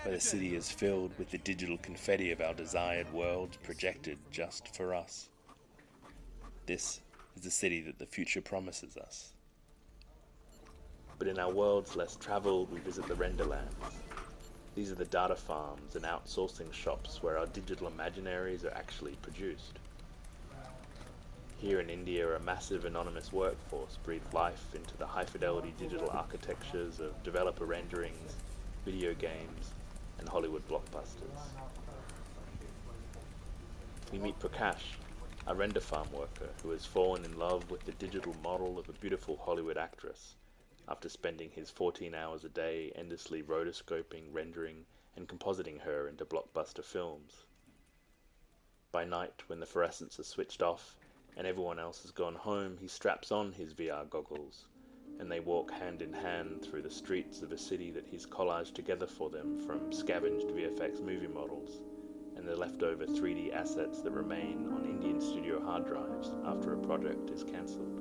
Where the city is filled with the digital confetti of our desired worlds projected just for us. This is the city that the future promises us. But in our worlds less travelled, we visit the renderlands. These are the data farms and outsourcing shops where our digital imaginaries are actually produced. Here in India, a massive anonymous workforce breathed life into the high-fidelity digital architectures of developer renderings, video games, and Hollywood blockbusters. We meet Prakash, a render farm worker who has fallen in love with the digital model of a beautiful Hollywood actress after spending his 14 hours a day endlessly rotoscoping, rendering, and compositing her into blockbuster films. By night, when the fluorescents are switched off and everyone else has gone home, he straps on his VR goggles, and they walk hand in hand through the streets of a city that he's collaged together for them from scavenged VFX movie models and the leftover 3D assets that remain on Indian studio hard drives after a project is cancelled.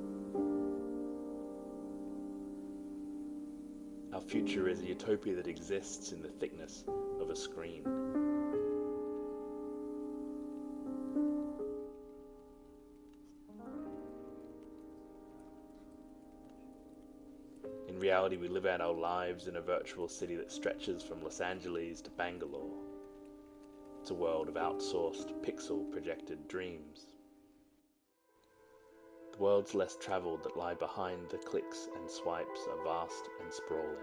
Our future is a utopia that exists in the thickness of a screen. In reality, we live out our lives in a virtual city that stretches from Los Angeles to Bangalore. It's a world of outsourced, pixel-projected dreams. The worlds less travelled that lie behind the clicks and swipes are vast and sprawling.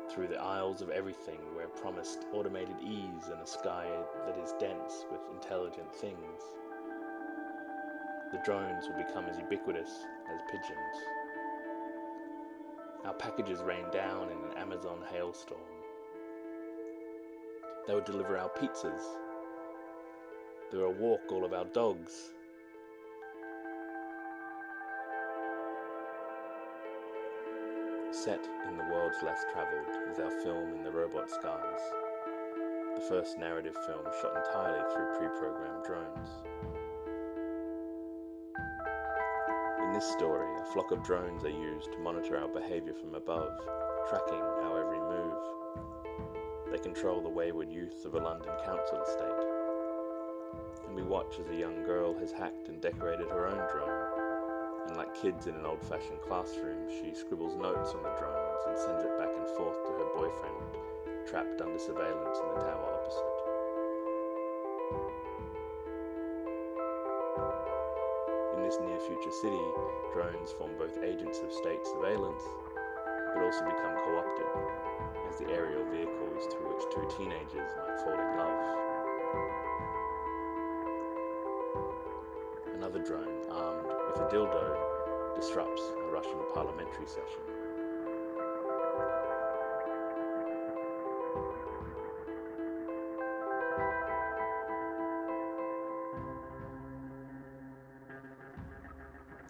Through the aisles of everything we're promised automated ease and a sky that is dense with intelligent things. The drones will become as ubiquitous as pigeons. Our packages rain down in an Amazon hailstorm. They will deliver our pizzas. They will walk all of our dogs. Set in the worlds less travelled is our film In the Robot Skies, the first narrative film shot entirely through pre-programmed drones. In this story, a flock of drones are used to monitor our behaviour from above, tracking our every move. They control the wayward youth of a London council estate. And we watch as a young girl has hacked and decorated her own drone. And like kids in an old-fashioned classroom, she scribbles notes on the drones and sends it back and forth to her boyfriend, trapped under surveillance in the tower opposite. In this near-future city, drones form both agents of state surveillance, but also become co-opted as the aerial vehicles through which two teenagers might fall in love. Another drone, armed with a dildo, disrupts a Russian parliamentary session.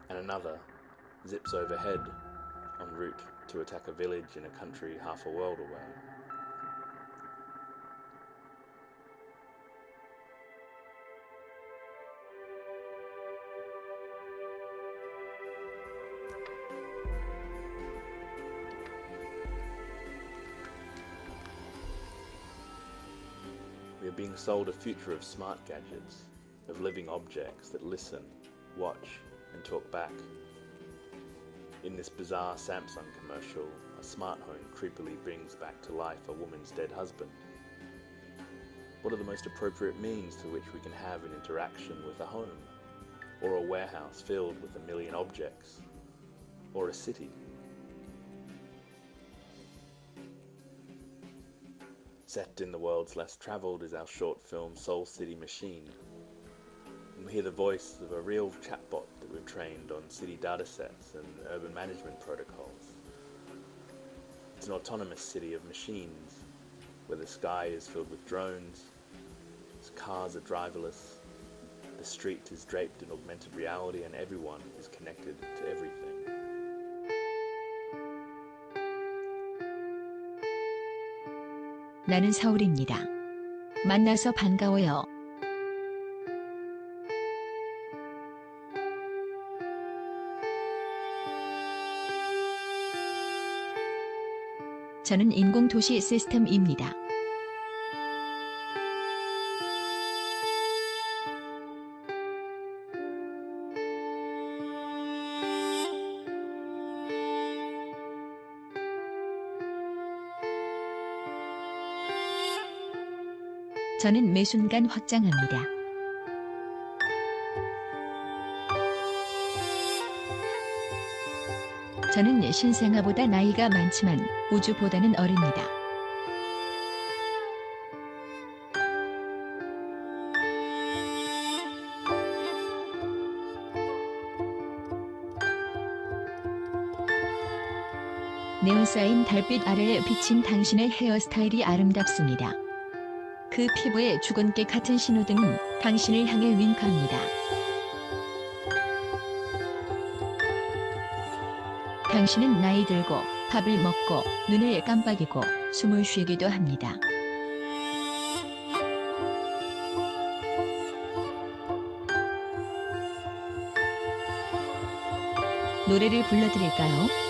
And another zips overhead en route to attack a village in a country half a world away. We are being sold a future of smart gadgets, of living objects that listen, watch, and talk back. In this bizarre Samsung commercial, a smart home creepily brings back to life a woman's dead husband. What are the most appropriate means through which we can have an interaction with a home? or a warehouse filled with 1 million objects, or a city. Set in the world's less travelled is our short film Soul City Machine. And we hear the voice of a real chatbot that we've trained on city datasets and urban management protocols. It's an autonomous city of machines, where the sky is filled with drones, cars are driverless, the street is draped in augmented reality, and everyone is connected to everything. 나는 서울입니다. 만나서 반가워요. 저는 인공도시 시스템입니다. 저는 매 순간 확장합니다. 저는 신생아보다 나이가 많지만 우주보다는 어립니다. 네온 쌓인 달빛 아래에 비친 당신의 헤어스타일이 아름답습니다. 그 피부의 주근깨 같은 신호등은 당신을 향해 윙크합니다. 당신은 나이 들고 밥을 먹고 눈을 깜빡이고 숨을 쉬기도 합니다. 노래를 불러드릴까요?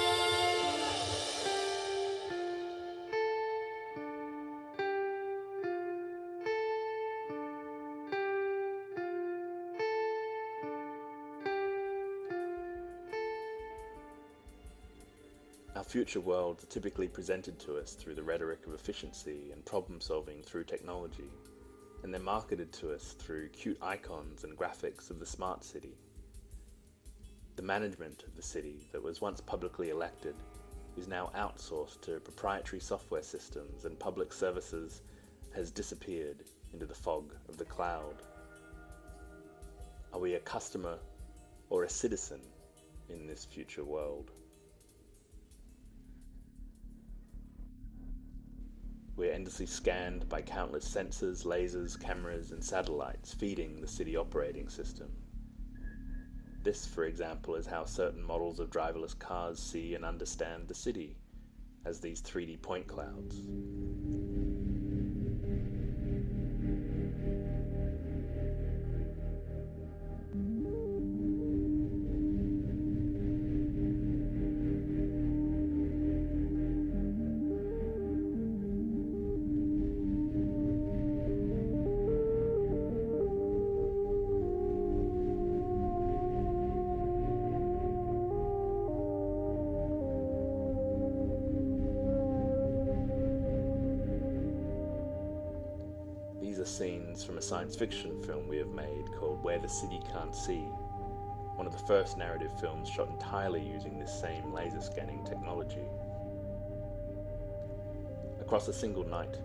Our future worlds are typically presented to us through the rhetoric of efficiency and problem solving through technology, and they're marketed to us through cute icons and graphics of the smart city. The management of the city that was once publicly elected is now outsourced to proprietary software systems, and public services has disappeared into the fog of the cloud. Are we a customer or a citizen in this future world? We're endlessly scanned by countless sensors, lasers, cameras, and satellites feeding the city operating system. This, for example, is how certain models of driverless cars see and understand the city, as these 3D point clouds. These are scenes from a science fiction film we have made called Where the City Can't See, one of the first narrative films shot entirely using this same laser scanning technology. Across a single night,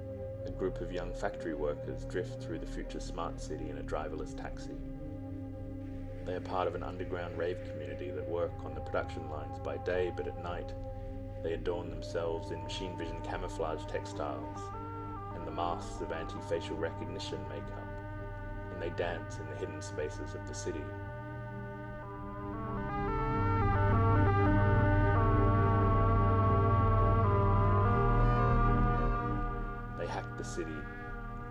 a group of young factory workers drift through the future smart city in a driverless taxi. They are part of an underground rave community that work on the production lines by day, but at night they adorn themselves in machine vision camouflage textiles and the masks of anti-facial recognition makeup, and they dance in the hidden spaces of the city. They hack the city,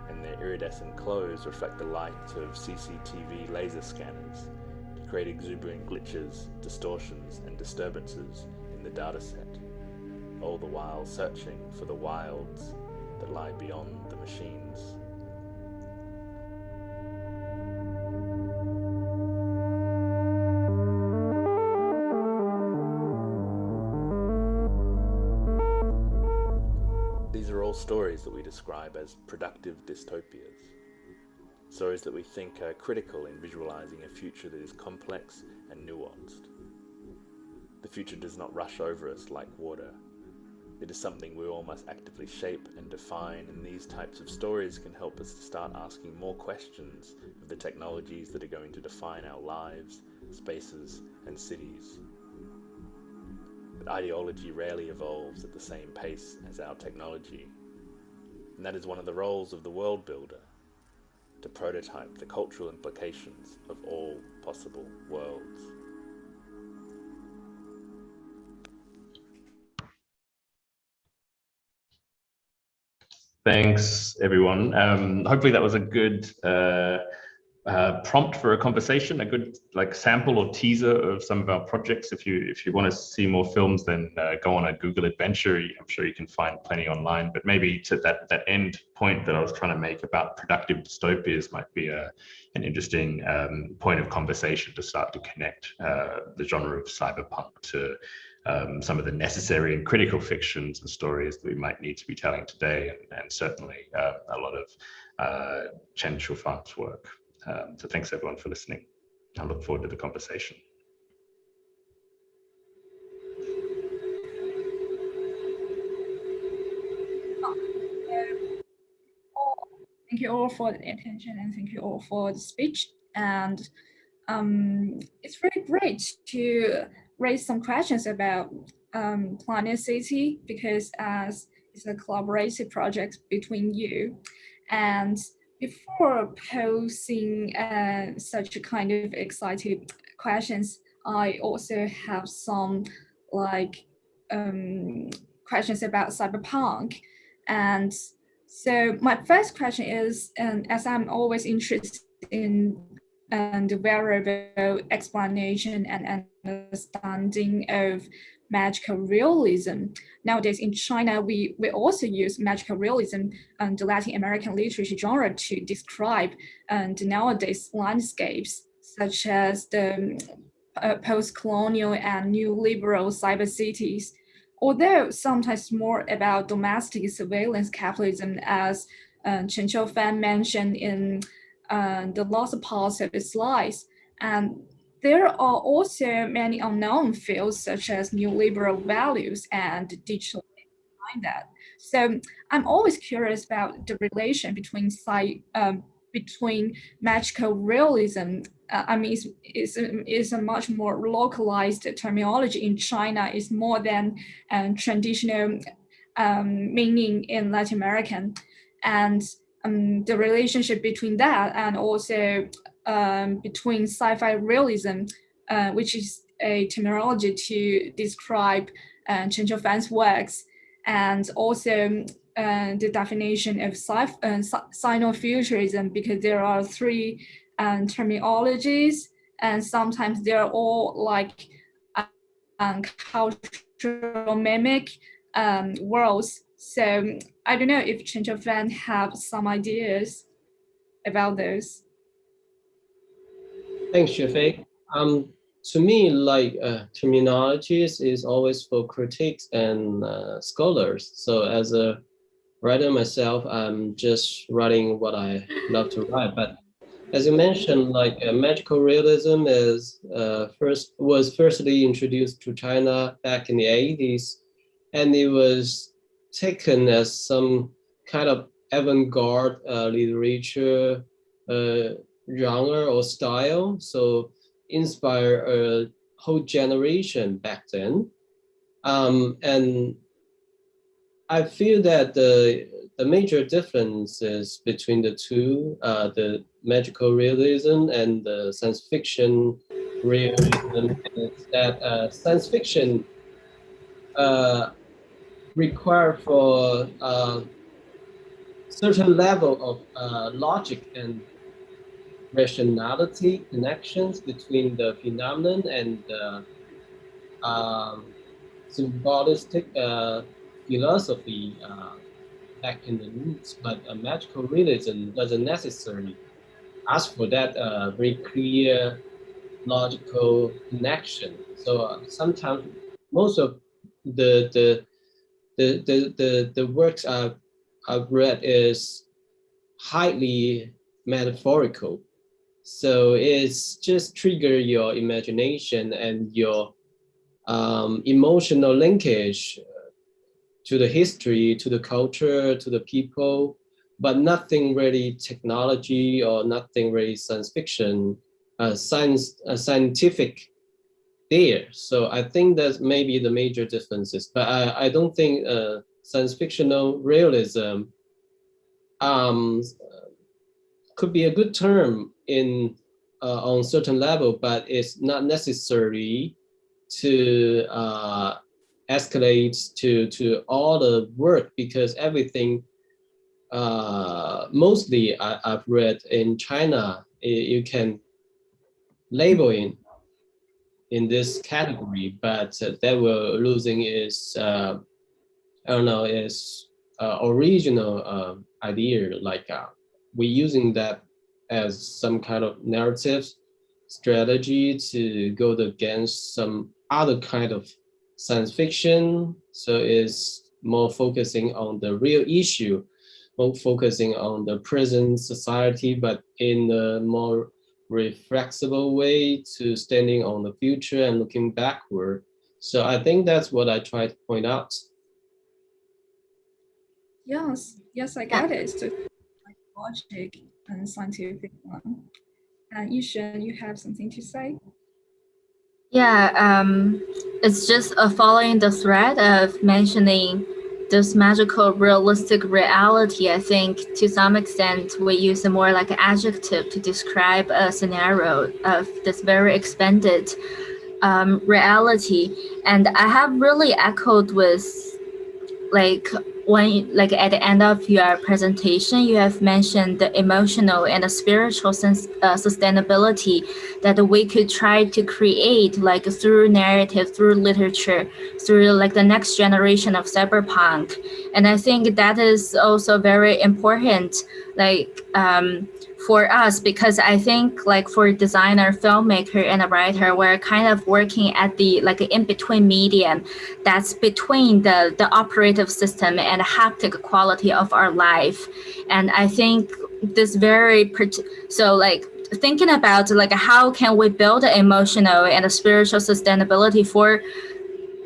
and their iridescent clothes reflect the light of CCTV laser scanners to create exuberant glitches, distortions, and disturbances in the dataset, all the while searching for the wilds that lie beyond the machines. These are all stories that we describe as productive dystopias. stories that we think are critical in visualizing a future that is complex and nuanced. The future does not rush over us like water. It is something we all must actively shape and define, and these types of stories can help us to start asking more questions of the technologies that are going to define our lives, spaces, and cities. But ideology rarely evolves at the same pace as our technology, and that is one of the roles of the world builder, to prototype the cultural implications of all possible worlds. Thanks, everyone. Hopefully that was a good prompt for a conversation, a good sample or teaser of some of our projects. If you want to see more films, then go on a Google adventure. I'm sure you can find plenty online. But maybe to that end point that I was trying to make about productive dystopias might be an interesting point of conversation to start to connect the genre of cyberpunk to some of the necessary and critical fictions and stories that we might need to be telling today, and certainly a lot of Chen Shufang's work. So thanks everyone for listening. I look forward to the conversation. Thank you all for the attention, and thank you all for the speech. And it's really great to raise some questions about Planet City, because as it's a collaborative project between you. And before posing such a kind of exciting questions, I also have some questions about cyberpunk. And so my first question is, as I'm always interested in the variable explanation and understanding of magical realism. Nowadays in China, we also use magical realism and the Latin American literature genre to describe the nowadays landscapes, such as the post-colonial and new liberal cyber cities. Although sometimes more about domestic surveillance capitalism, as Chen Qiufan mentioned in the last part of the slides, and there are also many unknown fields such as neoliberal values and digital behind that. So I'm always curious about the relation between magical realism. I mean, it's a much more localized terminology in China. It's more than traditional meaning in Latin American, and the relationship between that and also between sci-fi realism, which is a terminology to describe Chen Qiufan's works, and also the definition of sino-futurism, because there are three terminologies, and sometimes they're all cultural mimic worlds. So I don't know if Chen Qiufan have some ideas about those. Thanks, Shufei. To me, terminologies is always for critics and scholars. So as a writer myself, I'm just writing what I love to write. But as you mentioned, magical realism was firstly introduced to China back in the 80s, and it was taken as some kind of avant-garde literature genre or style, so inspire a whole generation back then. And I feel that the major differences between the two, the magical realism and the science fiction realism, is that science fiction require for certain level of logic and rationality connections between the phenomenon and the symbolistic philosophy back in the roots. But magical realism doesn't necessarily ask for that very clear logical connection. So sometimes most of the works I've read is highly metaphorical. So it's just trigger your imagination and your emotional linkage to the history, to the culture, to the people, but nothing really technology or nothing really science fiction, scientific there. So I think that's maybe the major differences. But I don't think science fictional realism could be a good term in on certain level, but it's not necessary to escalate to all the work, because everything mostly I've read in China, you can label in this category, but they were losing its I don't know, its original idea, like we using that as some kind of narrative strategy to go against some other kind of science fiction. So it's more focusing on the real issue, more focusing on the present society, but in a more reflexible way to standing on the future and looking backward. So I think that's what I try to point out. Yes, I get it. So like logic and scientific one. And Yishen, you have something to say? Yeah, it's just following the thread of mentioning this magical realistic reality. I think to some extent we use a more like an adjective to describe a scenario of this very expanded reality. And I have really echoed with like when like at the end of your presentation, you have mentioned the emotional and the spiritual sustainability that we could try to create like through narrative, through literature, through like the next generation of cyberpunk. And I think that is also very important, like for us, because I think like for designer, filmmaker, and a writer, we're kind of working at the like in-between medium that's between the operative system and haptic quality of our life. And I think this so like thinking about like how can we build an emotional and a spiritual sustainability for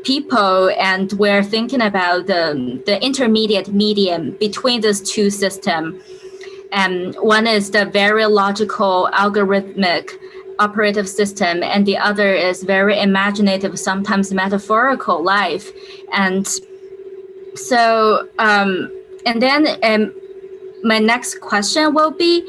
people, and we're thinking about the intermediate medium between these two systems. And one is the very logical algorithmic operative system, and the other is very imaginative, sometimes metaphorical life. And so and then my next question will be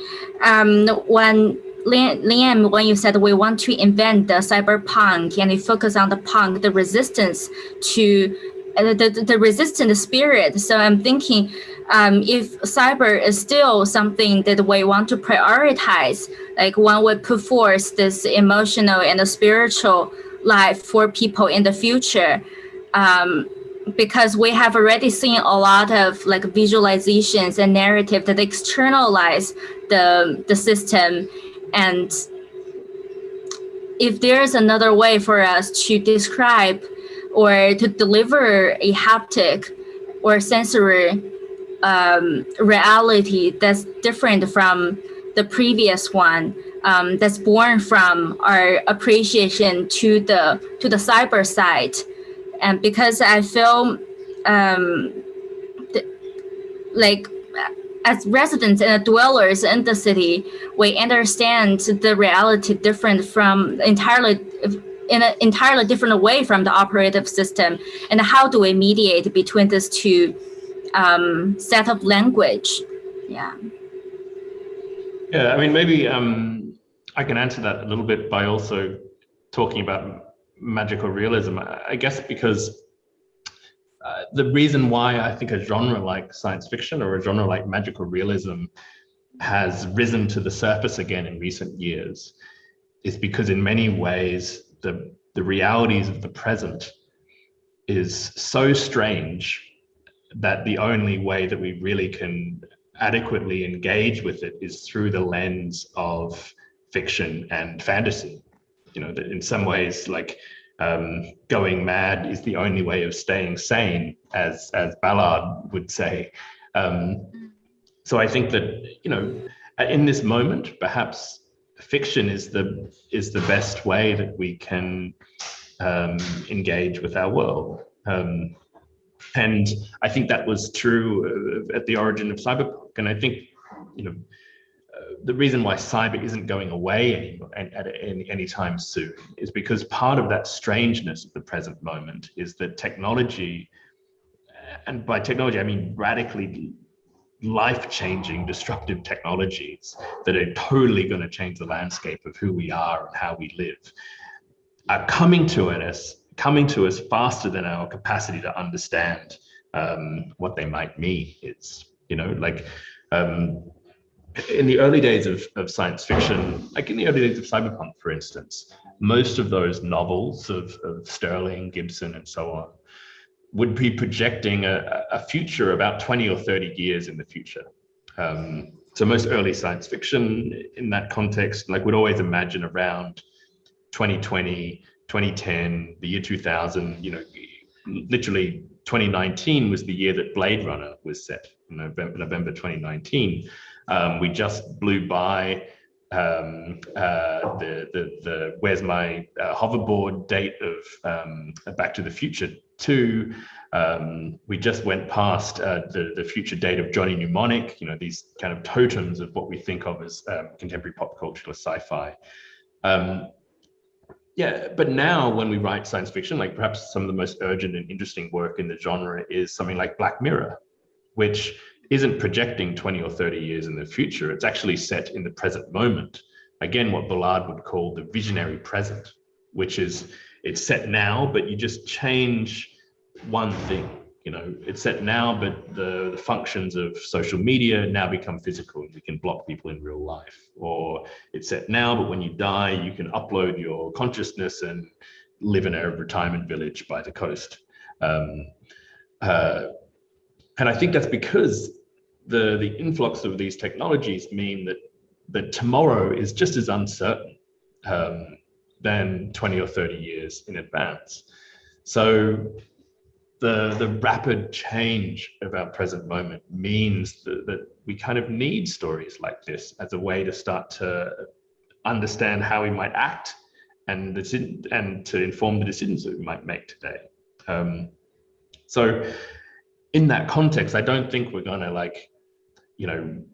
when Liam, when you said we want to invent the cyberpunk and you focus on the punk, the resistance to the resistant spirit. So I'm thinking if cyber is still something that we want to prioritize, like when we put forth this emotional and spiritual life for people in the future, because we have already seen a lot of like visualizations and narrative that externalize the system. And if there's another way for us to describe or to deliver a haptic or sensory reality that's different from the previous one, that's born from our appreciation to the cyber side. And because I feel like as residents and dwellers in the city, we understand the reality different from entirely in an entirely different way from the operative system. And how do we mediate between these two set of language? Yeah. Yeah, I mean, maybe I can answer that a little bit by also talking about magical realism. I guess because the reason why I think a genre like science fiction or a genre like magical realism has risen to the surface again in recent years is because in many ways the realities of the present is so strange that the only way that we really can adequately engage with it is through the lens of fiction and fantasy. You know, that in some ways, like going mad is the only way of staying sane, as Ballard would say. So I think that, you know, in this moment, perhaps fiction is the best way that we can engage with our world. And I think that was true at the origin of cyberpunk. And I think, the reason why cyber isn't going away anytime soon is because part of that strangeness of the present moment is that technology, and by technology I mean radically life-changing, disruptive technologies that are totally going to change the landscape of who we are and how we live, are coming to us faster than our capacity to understand what they might mean. It's, in the early days of science fiction, like in the early days of cyberpunk, for instance, most of those novels of Sterling, Gibson, and so on would be projecting a future about 20 or 30 years in the future. So most early science fiction in that context, like, would always imagine around 2020, 2010, the year 2000, literally 2019 was the year that Blade Runner was set, November 2019. We just blew by the Where's My Hoverboard date of Back to the Future 2. We just went past the future date of Johnny Mnemonic, these kind of totems of what we think of as contemporary pop culture or sci-fi. Yeah, but now when we write science fiction, like perhaps some of the most urgent and interesting work in the genre is something like Black Mirror, which isn't projecting 20 or 30 years in the future. It's actually set in the present moment. Again, what Ballard would call the visionary present, which is, it's set now, but you just change one thing. It's set now, but the functions of social media now become physical. You can block people in real life. Or it's set now, but when you die, you can upload your consciousness and live in a retirement village by the coast. And I think that's because the influx of these technologies mean that tomorrow is just as uncertain than 20 or 30 years in advance. So the rapid change of our present moment means that we kind of need stories like this as a way to start to understand how we might act and to inform the decisions that we might make today. So in that context, I don't think we're going to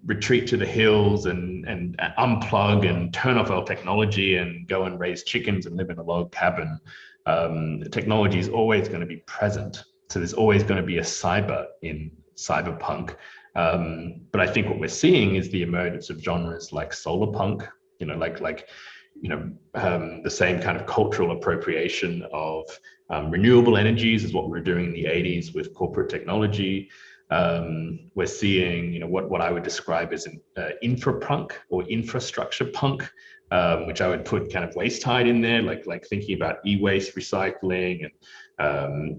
retreat to the hills and unplug and turn off our technology and go and raise chickens and live in a log cabin. Technology is always going to be present. So there's always going to be a cyber in cyberpunk. But I think what we're seeing is the emergence of genres like solarpunk, the same kind of cultural appropriation of renewable energies is what we were doing in the 80s with corporate technology. We're seeing, what I would describe as an infrapunk or infrastructure punk, which I would put kind of waste tide in there, like thinking about e-waste recycling and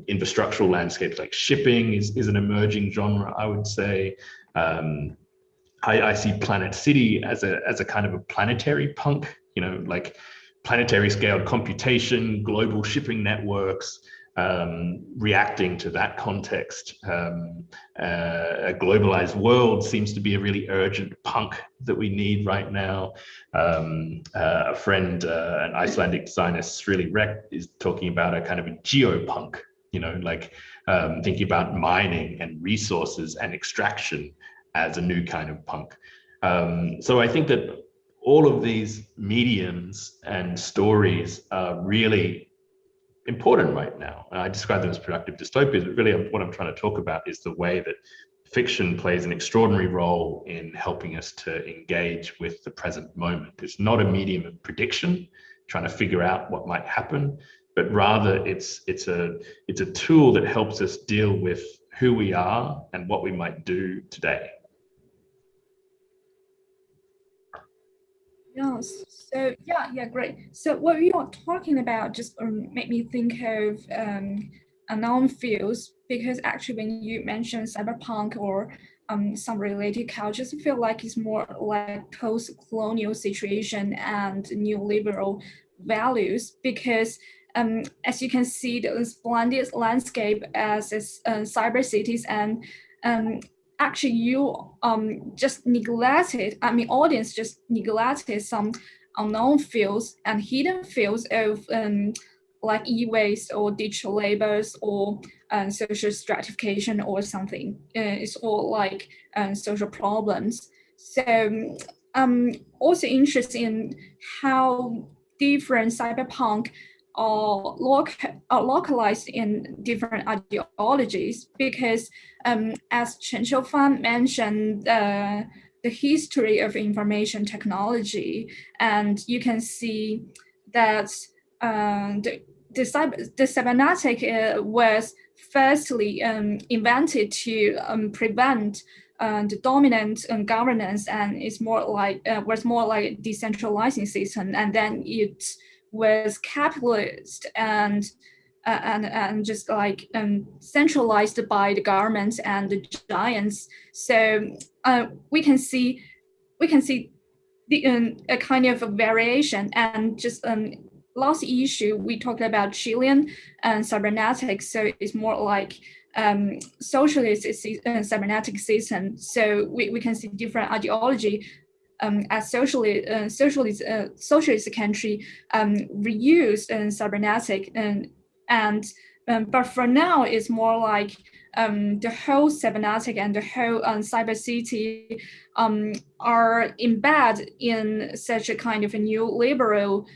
infrastructural landscapes like shipping is an emerging genre, I would say. I see Planet City as a kind of a planetary punk, like planetary scaled computation, global shipping networks, reacting to that context. A globalized world seems to be a really urgent punk that we need right now. A friend, an Icelandic designer, Srili Rek, is talking about a kind of a geopunk, thinking about mining and resources and extraction as a new kind of punk. So I think that all of these mediums and stories are really important right now. I describe them as productive dystopias, but really what I'm trying to talk about is the way that fiction plays an extraordinary role in helping us to engage with the present moment. It's not a medium of prediction, trying to figure out what might happen, but rather it's a tool that helps us deal with who we are and what we might do today. Yes. So yeah, great. So what you are talking about just made me think of unknown fields, because actually when you mention cyberpunk or some related cultures, I feel like it's more like post-colonial situation and neoliberal values, because as you can see, the splendid landscape as cyber cities and actually you just neglected, I mean, audience just neglected some unknown fields and hidden fields of like e-waste or digital labors or social stratification or something. It's all like social problems. So I'm also interested in how different cyberpunk are localized in different ideologies, because as Chen Qiufan mentioned, the history of information technology, and you can see that the cybernetic was firstly invented to prevent the dominant governance, and it's more like was more like a decentralizing system, and then it was capitalist and just like centralized by the government and the giants. So we can see the a kind of a variation. And just last issue we talked about Chilean and cybernetics, so it's more like socialist cybernetic system. So we can see different ideology as socialist country reuse cybernetic but for now it's more like the whole cybernetic and the whole cyber city are embedded in such a kind of a new liberal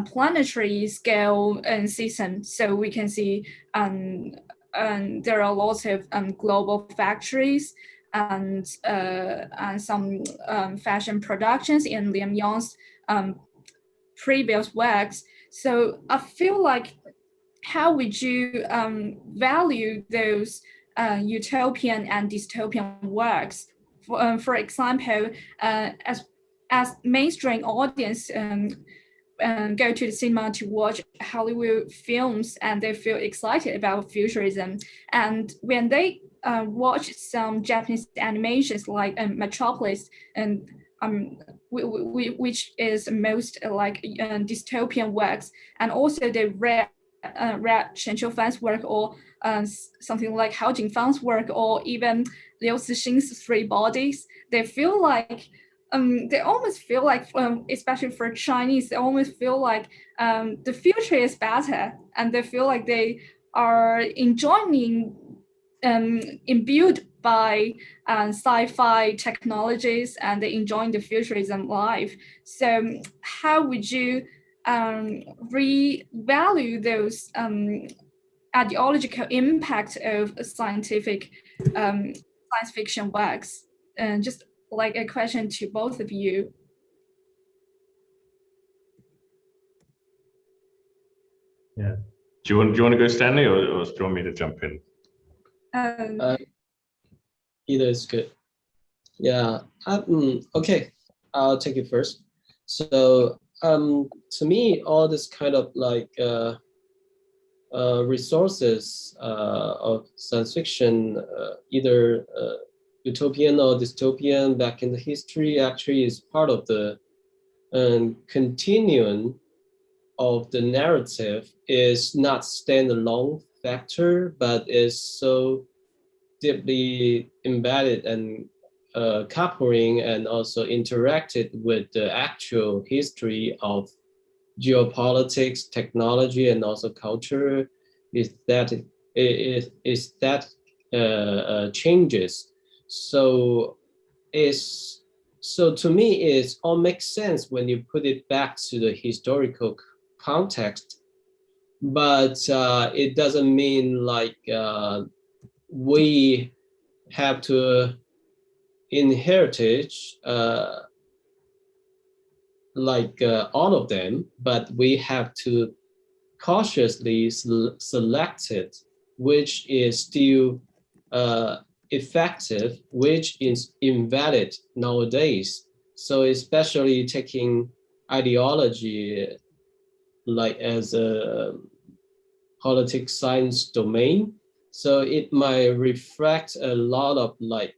planetary scale system. So we can see there are lots of global factories and some fashion productions in Liam Young's previous works. So I feel like, how would you value those utopian and dystopian works? For example, as mainstream audience go to the cinema to watch Hollywood films and they feel excited about futurism, and when they watch some Japanese animations like Metropolis and which is most like dystopian works, and also they read Chen Qiufan's work, or something like Hao Jingfang's work, or even Liu Cixin's Three Bodies, they feel like they almost feel like, especially for Chinese, they almost feel like the future is better, and they feel like they are enjoying imbued by sci-fi technologies, and they enjoying the futurism life. So how would you revalue those ideological impact of scientific science fiction works? And just like a question to both of you. Yeah. Do you want to go, Stanley, or do you want me to jump in? Either is good. Yeah. Okay. I'll take it first. So to me, all this kind of like resources of science fiction, either utopian or dystopian back in the history, actually is part of the continuum of the narrative, is not standalone factor, but is so deeply embedded and coupling and also interacted with the actual history of geopolitics, technology, and also culture, is that changes. So to me, it all makes sense when you put it back to the historical context, but it doesn't mean like we have to inherit like all of them, but we have to cautiously select it, which is still effective, which is invalid nowadays. So especially taking ideology like as a politics science domain, so it might reflect a lot of like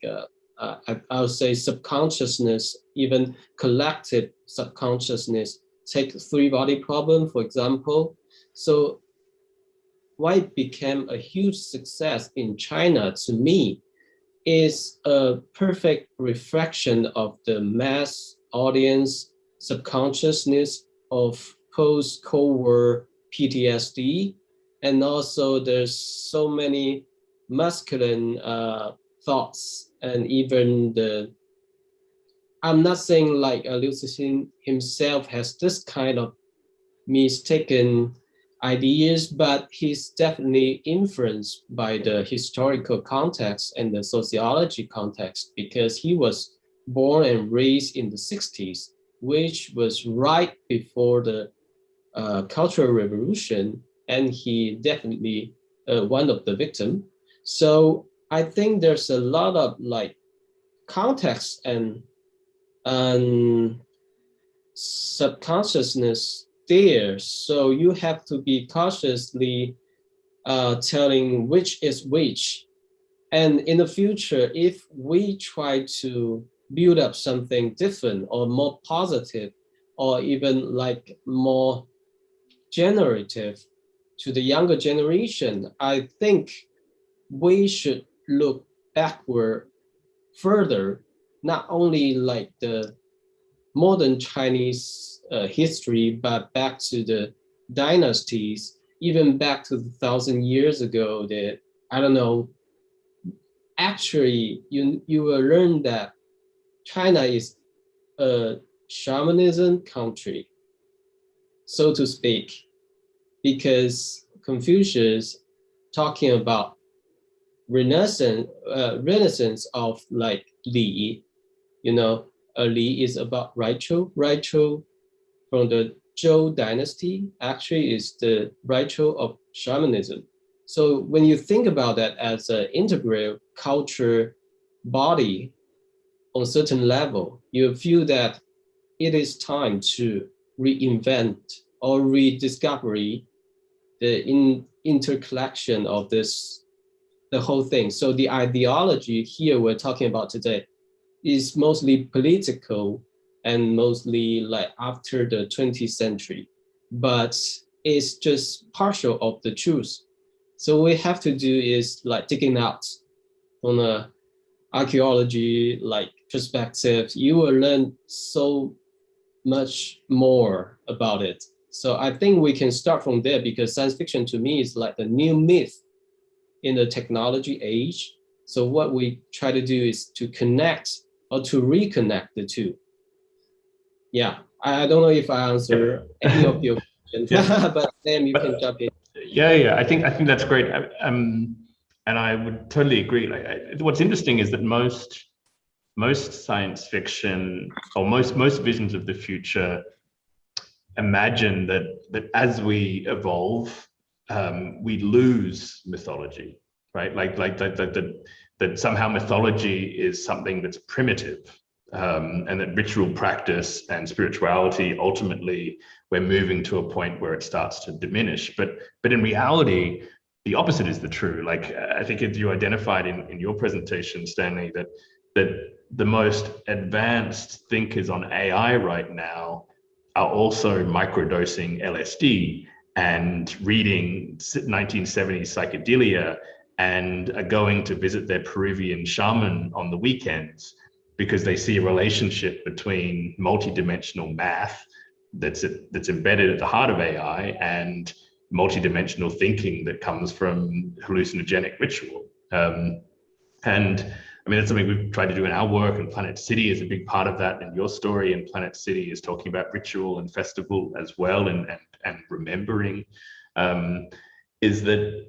I would say subconsciousness, even collective subconsciousness. Take three-body problem, for example. So why it became a huge success in China, to me, is a perfect reflection of the mass audience subconsciousness of post-Cold War PTSD. And also there's so many masculine thoughts, and even I'm not saying like Liu Cixin himself has this kind of mistaken ideas, but he's definitely influenced by the historical context and the sociology context, because he was born and raised in the 60s, which was right before the Cultural Revolution, and he definitely one of the victims. So I think there's a lot of like context and subconsciousness there. So you have to be cautiously telling which is which. And in the future, if we try to build up something different or more positive, or even like more generative to the younger generation, I think we should look backward further, not only like the modern Chinese history, but back to the dynasties, even back to 1,000 years ago. That I don't know. Actually, you will learn that China is a shamanism country, so to speak, because Confucius talking about renaissance of like Li, you know, Li is about Raichou. Raichou from the Zhou dynasty actually is the Raichou of shamanism. So when you think about that as an integral culture body on a certain level, you feel that it is time to reinvent or rediscovery the intercollection of this, the whole thing. So the ideology here we're talking about today is mostly political and mostly like after the 20th century, but it's just partial of the truth. So what we have to do is like digging out from a archaeology like perspective. You will learn so much more about it. So I think we can start from there, because science fiction to me is like the new myth in the technology age. So what we try to do is to connect or to reconnect the two. Yeah, I don't know if I answer any of your questions, but Sam, you can jump in. Yeah. I think that's great. And I would totally agree. Like, what's interesting is that most science fiction, or most visions of the future, imagine that as we evolve, we lose mythology, right? Like that somehow mythology is something that's primitive, and that ritual practice and spirituality, ultimately we're moving to a point where it starts to diminish. But in reality, the opposite is the true. Like, I think you identified in your presentation, Stanley, that the most advanced thinkers on AI right now are also microdosing LSD and reading 1970s psychedelia, and are going to visit their Peruvian shaman on the weekends because they see a relationship between multidimensional math that's embedded at the heart of AI and multidimensional thinking that comes from hallucinogenic ritual. And I mean, that's something we've tried to do in our work, and Planet City is a big part of that. And your story in Planet City is talking about ritual and festival as well, and remembering. Is that,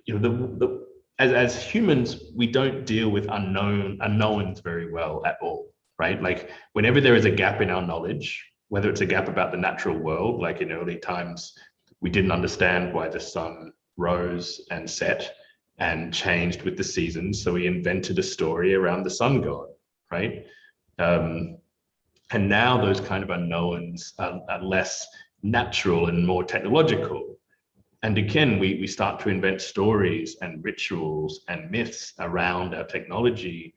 you know, as humans, we don't deal with unknowns very well at all, right? Like, whenever there is a gap in our knowledge, whether it's a gap about the natural world, like in early times, we didn't understand why the sun rose and set and changed with the seasons, so we invented a story around the sun god, right? And now those kind of unknowns are less natural and more technological. And again, we start to invent stories and rituals and myths around our technology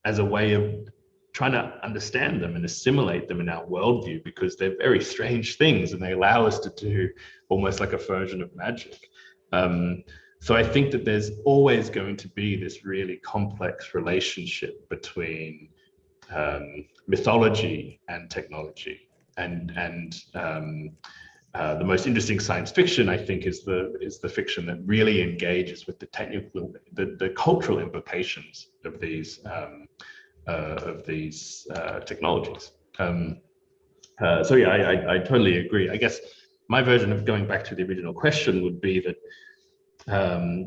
as a way of trying to understand them and assimilate them in our worldview, because they're very strange things and they allow us to do almost like a version of magic. So I think that there's always going to be this really complex relationship between mythology and technology, and the most interesting science fiction, I think, is the fiction that really engages with the technical, the cultural implications of these technologies. So yeah, I totally agree. I guess my version of going back to the original question would be that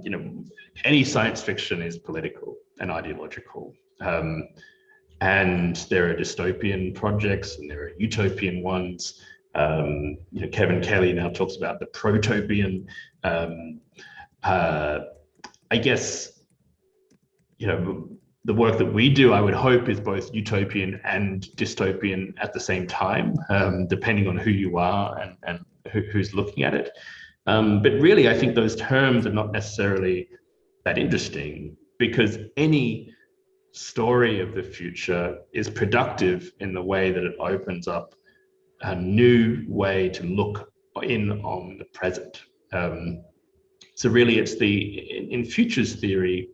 you know, any science fiction is political and ideological. And there are dystopian projects and there are utopian ones. You know, Kevin Kelly now talks about the protopian. I guess, you know, the work that we do, I would hope, is both utopian and dystopian at the same time, depending on who you are and who's looking at it. But really, I think those terms are not necessarily that interesting, because any story of the future is productive in the way that it opens up a new way to look in on the present. So really, it's in futures theory,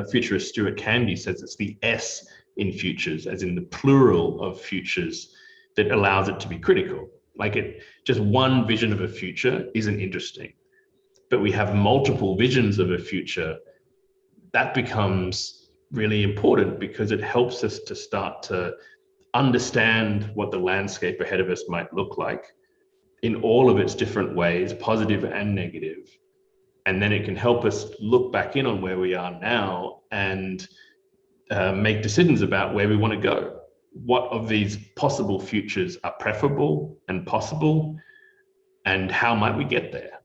futurist Stuart Canby says it's the S in futures, as in the plural of futures, that allows it to be critical. Like just one vision of a future isn't interesting, but we have multiple visions of a future. That becomes really important because it helps us to start to understand what the landscape ahead of us might look like in all of its different ways, positive and negative. And then it can help us look back in on where we are now and make decisions about where we want to go. What of these possible futures are preferable and possible, and how might we get there,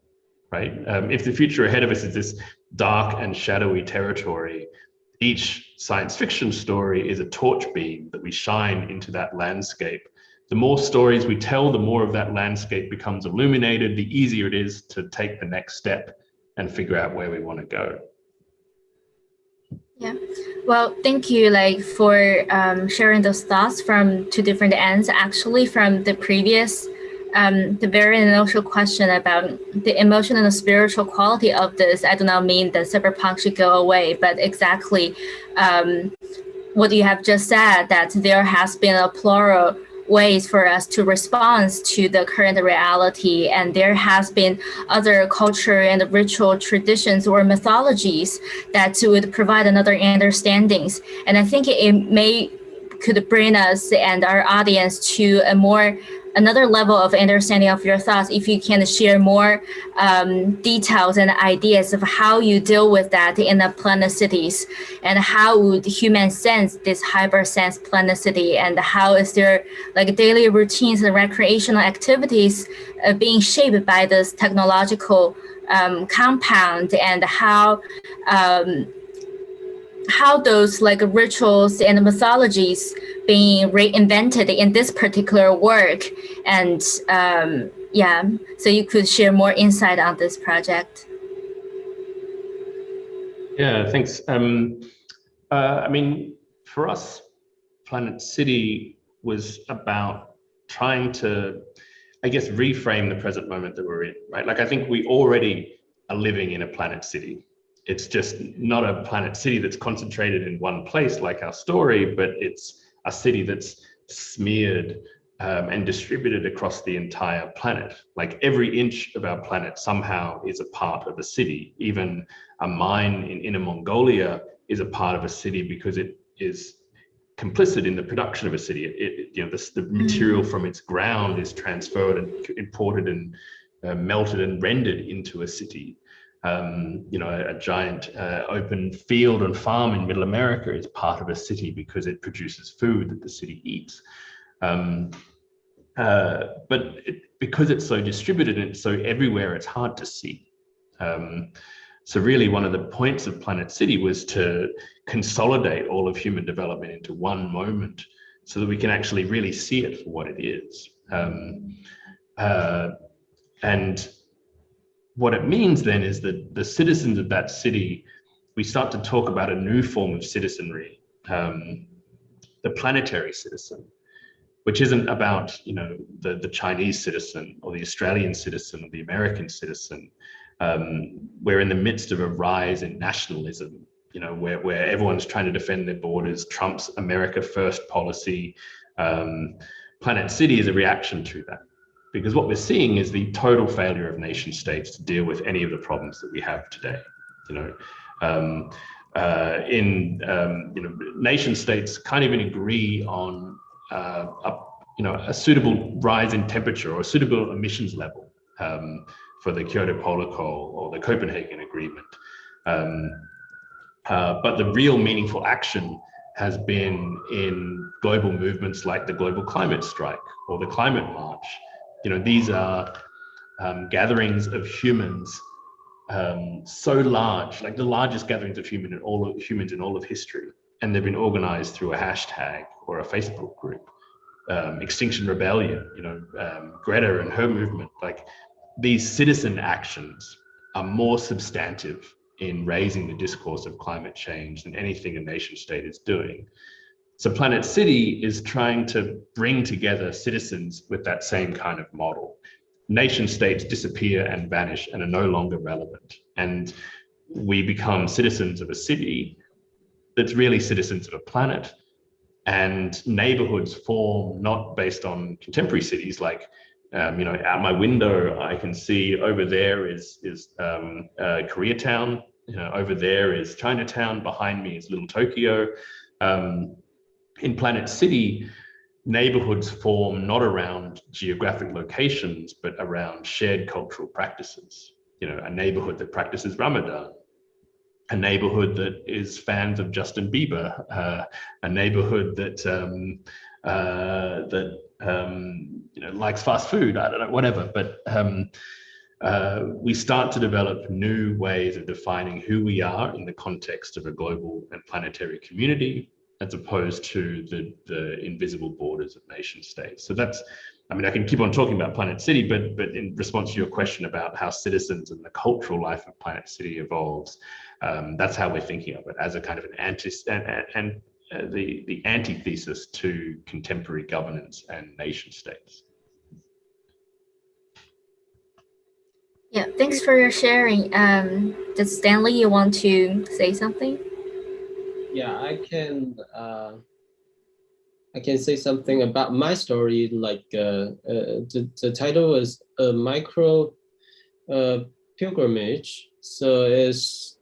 right? If the future ahead of us is this dark and shadowy territory, each science fiction story is a torch beam that we shine into that landscape. The more stories we tell, the more of that landscape becomes illuminated, the easier it is to take the next step and figure out where we want to go. Yeah, well, thank you for sharing those thoughts from two different ends. Actually, from the previous, the very initial question about the emotional and spiritual quality of this, I do not mean that cyberpunk should go away, but exactly what you have just said, that there has been a plural ways for us to respond to the current reality, and there has been other culture and ritual traditions or mythologies that would provide another understandings. And I think it could bring us and our audience to another level of understanding of your thoughts, if you can share more details and ideas of how you deal with that in the planet cities, and how would humans sense this hyper sense planicity, and how is their daily routines and recreational activities being shaped by this technological compound, and how those rituals and mythologies being reinvented in this particular work. And yeah, so you could share more insight on this project. Yeah, thanks. I mean, for us, Planet City was about trying to, I guess, reframe the present moment that we're in, right? I think we already are living in a planet city. It's just not a planet city that's concentrated in one place like our story, but it's a city that's smeared and distributed across the entire planet. Every inch of our planet somehow is a part of a city. Even a mine in Inner Mongolia is a part of a city because it is complicit in the production of a city. The material from its ground is transferred and imported and melted and rendered into a city. A giant open field and farm in Middle America is part of a city because it produces food that the city eats. But because it's so distributed and it's so everywhere, it's hard to see. So really one of the points of Planet City was to consolidate all of human development into one moment so that we can actually really see it for what it is. And what it means then is that the citizens of that city, we start to talk about a new form of citizenry, the planetary citizen, which isn't about the Chinese citizen or the Australian citizen or the American citizen. We're in the midst of a rise in nationalism, where everyone's trying to defend their borders. Trump's America First policy, Planet City is a reaction to that, because what we're seeing is the total failure of nation states to deal with any of the problems that we have today. Nation states can't even agree on a suitable rise in temperature or a suitable emissions level for the Kyoto Protocol or the Copenhagen Agreement. But the real meaningful action has been in global movements like the Global Climate Strike or the Climate March. These are gatherings of humans so large, like the largest gatherings of humans in all of history, and they've been organized through a hashtag or a Facebook group. Extinction Rebellion, Greta and her movement, like these citizen actions are more substantive in raising the discourse of climate change than anything a nation state is doing. So Planet City is trying to bring together citizens with that same kind of model. Nation states disappear and vanish and are no longer relevant. And we become citizens of a city that's really citizens of a planet. And neighborhoods form not based on contemporary cities, like, out my window, I can see over there is Koreatown, over there is Chinatown, behind me is Little Tokyo. In Planet City, neighborhoods form not around geographic locations, but around shared cultural practices. A neighborhood that practices Ramadan, a neighborhood that is fans of Justin Bieber, a neighborhood that likes fast food, I don't know, whatever. But we start to develop new ways of defining who we are in the context of a global and planetary community, as opposed to the invisible borders of nation states. So that's, I can keep on talking about Planet City, but in response to your question about how citizens and the cultural life of Planet City evolves, that's how we're thinking of it, as a kind of an the antithesis to contemporary governance and nation states. Yeah, thanks for your sharing. Does Stanley, you want to say something? Yeah, I can say something about my story. Like the title is a micro pilgrimage. So it's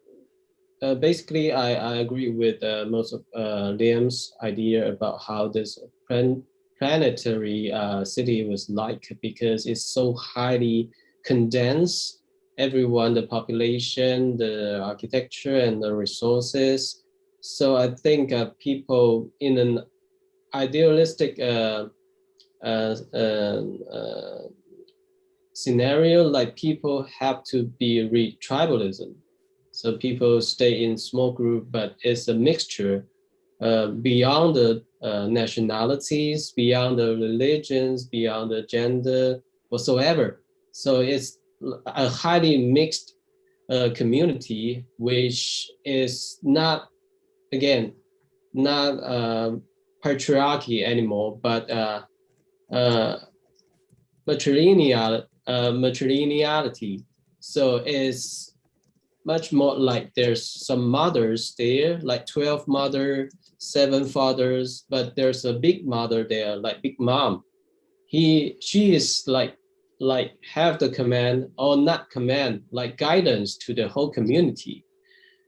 basically I agree with most of Liam's idea about how this planetary city was like, because it's so highly condensed. Everyone, the population, the architecture, and the resources. So I think people in an idealistic scenario, like people have to be tribalism. So people stay in small group, but it's a mixture beyond the nationalities, beyond the religions, beyond the gender whatsoever. So it's a highly mixed community, which is not, again, not patriarchy anymore, but matrilineality. So it's much more like there's some mothers there, like 12 mothers, 7 fathers, but there's a big mother there, like Big Mom. She is like have the command, or not command, like guidance to the whole community.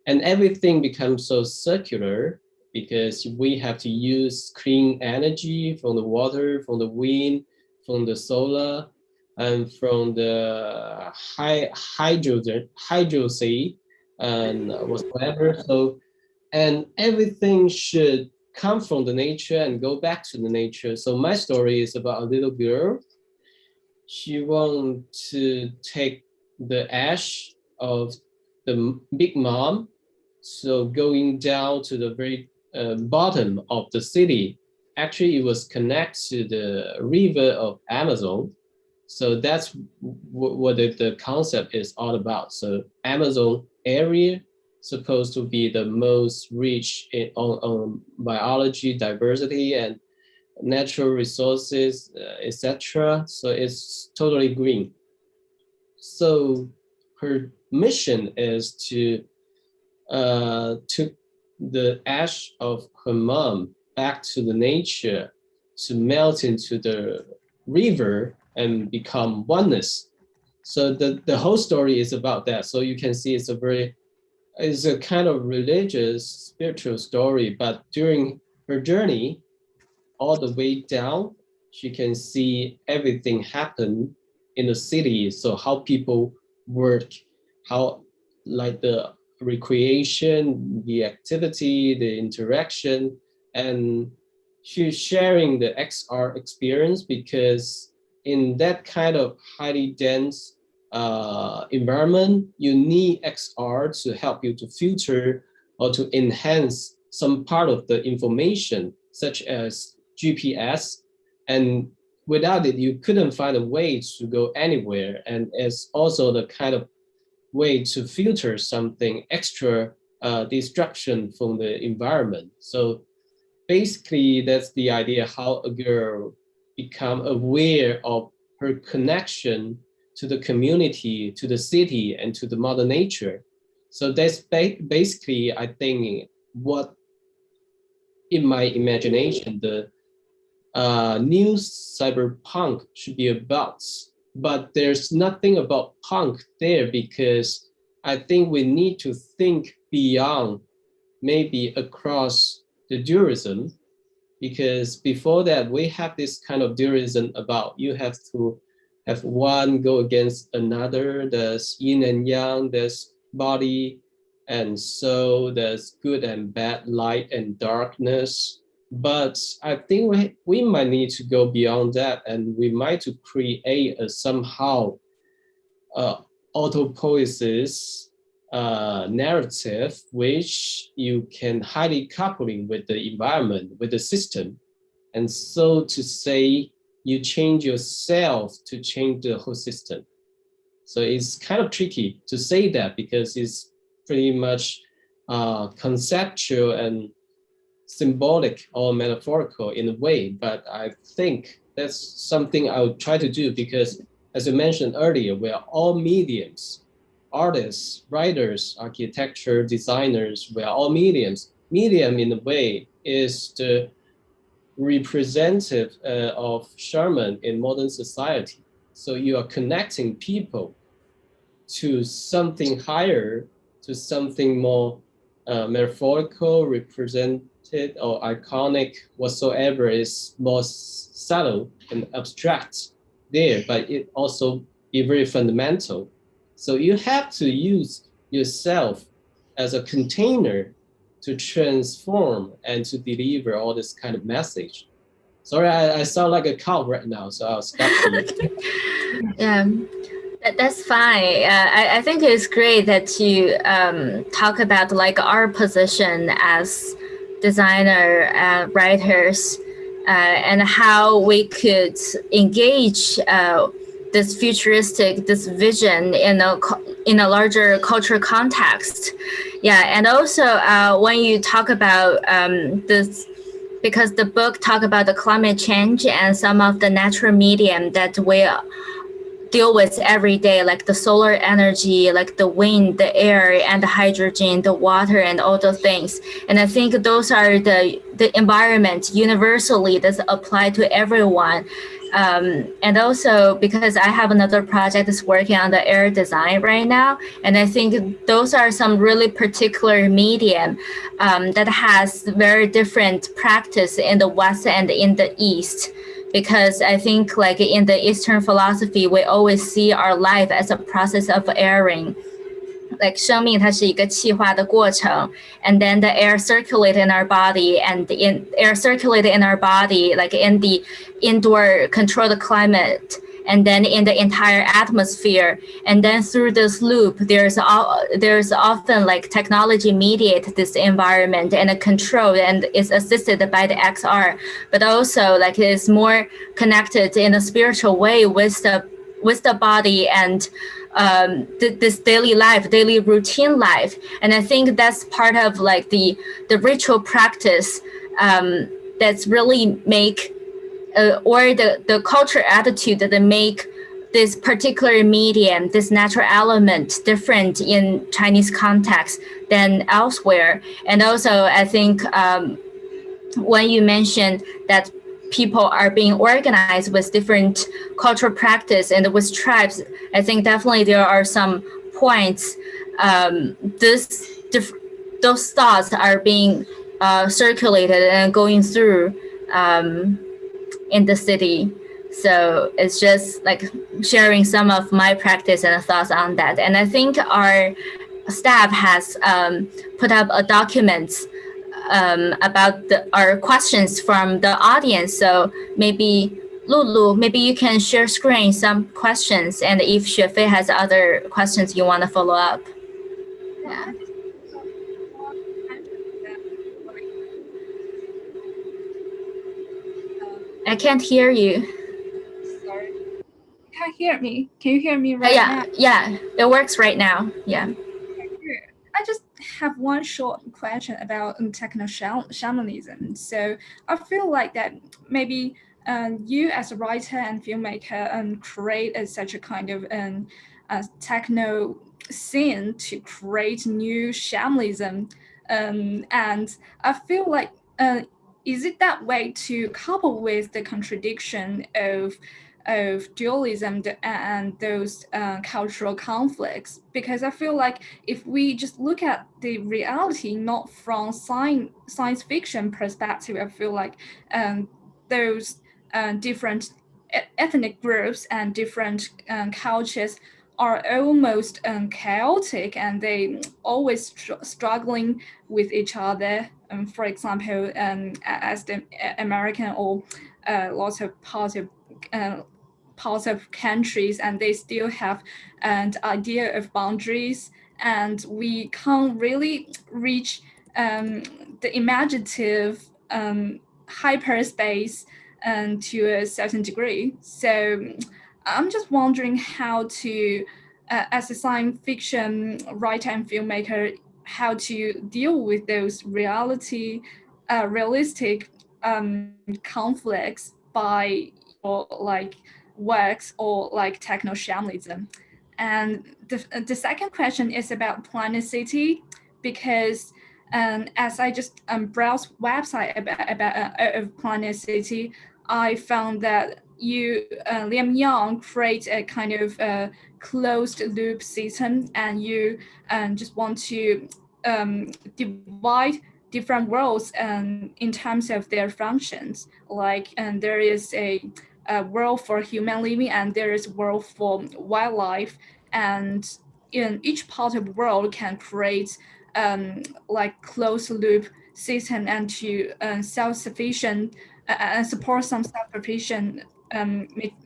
And everything becomes so circular because we have to use clean energy from the water, from the wind, from the solar, and from the hydrogen and whatsoever. So, and everything should come from the nature and go back to the nature. So my story is about a little girl. She wants to take the ash of the Big Mom, so going down to the very bottom of the city. Actually, it was connected to the river of Amazon. So that's what the concept is all about. So Amazon area supposed to be the most rich on biology, diversity, and natural resources, etc. So it's totally green. So her mission is to took the ash of her mom back to the nature, to melt into the river and become oneness. So the whole story is about that. So you can see it's a kind of religious, spiritual story, but during her journey, all the way down, she can see everything happen in the city. So how people work, how like the recreation, the activity, the interaction, and she's sharing the XR experience because in that kind of highly dense environment, you need XR to help you to filter or to enhance some part of the information, such as GPS. And without it, you couldn't find a way to go anywhere. And it's also the kind of way to filter something extra destruction from the environment. So basically, that's the idea how a girl become aware of her connection to the community, to the city, and to the mother nature. So that's basically, I think, what in my imagination, the new cyberpunk should be about. But there's nothing about punk there because I think we need to think beyond, maybe across the dualism, because before that we have this kind of dualism about you have to have one go against another. There's yin and yang, there's body and soul, there's good and bad, light and darkness. But I think we might need to go beyond that, and we might to create a somehow autopoiesis narrative, which you can highly coupling with the environment, with the system. And so to say, you change yourself to change the whole system. So it's kind of tricky to say that because it's pretty much conceptual and symbolic or metaphorical in a way, but I think that's something I would try to do because, as I mentioned earlier, we're all mediums, artists, writers, architecture, designers, we're all mediums. Medium in a way is the representative of shaman in modern society. So you are connecting people to something higher, to something more metaphorical, represented or iconic, whatsoever is more subtle and abstract there, but it also be very fundamental. So you have to use yourself as a container to transform and to deliver all this kind of message. Sorry, I sound like a cow right now, so I'll stop here. Yeah. That's fine. I think it's great that you talk about like our position as designer, writers, and how we could engage this futuristic, this vision in a larger cultural context. Yeah, and also when you talk about this, because the book talk about the climate change and some of the natural medium that we deal with every day, like the solar energy, like the wind, the air, and the hydrogen, the water, and all those things. And I think those are the environment universally that's applied to everyone. And also because I have another project that's working on the air design right now, and I think those are some really particular medium that has very different practice in the West and in the East. Because I think like in the Eastern philosophy, we always see our life as a process of airing. Like 生命它是一个气化的过程 and then the air circulate in our body and air circulate in our body like in the indoor controlled climate and then in the entire atmosphere, and then through this loop there's often like technology mediate this environment and a control and is assisted by the XR, but also like it is more connected in a spiritual way with the body and this daily life, daily routine life. And I think that's part of like the ritual practice that's really make or the culture attitude that they make this particular medium, this natural element, different in Chinese context than elsewhere. And also, I think when you mentioned that people are being organized with different cultural practice and with tribes, I think definitely there are some points. Those thoughts are being circulated and going through in the city. So it's just like sharing some of my practice and thoughts on that. And I think our staff has put up a document about our questions from the audience. So maybe Lulu, maybe you can share screen some questions, and if Xuefei has other questions you want to follow up. Yeah. I can't hear you. Sorry. You can't hear me. Can you hear me right now? Yeah, it works right now. Yeah. I just have one short question about techno-shamanism. So I feel like that maybe you as a writer and filmmaker create such a kind of techno scene to create new shamanism. And I feel like, is it that way to couple with the contradiction of dualism and those cultural conflicts? Because I feel like if we just look at the reality, not from science fiction perspective, I feel like those different ethnic groups and different cultures are almost chaotic, and they always struggling with each other. For example, as the American or lots of parts of countries, and they still have an idea of boundaries, and we can't really reach the imaginative hyperspace to a certain degree. So I'm just wondering how to, as a science fiction writer and filmmaker, how to deal with those realistic conflicts by your like works or like techno-shamanism. And the second question is about Planet City, because as I just browsed website of Planet City, I found that you, Liam Young, create a kind of closed loop system, and you just want to divide different worlds in terms of their functions. Like, and there is a world for human living, and there is world for wildlife, and in each part of the world can create like closed loop system and to self-sufficient and support some self-sufficient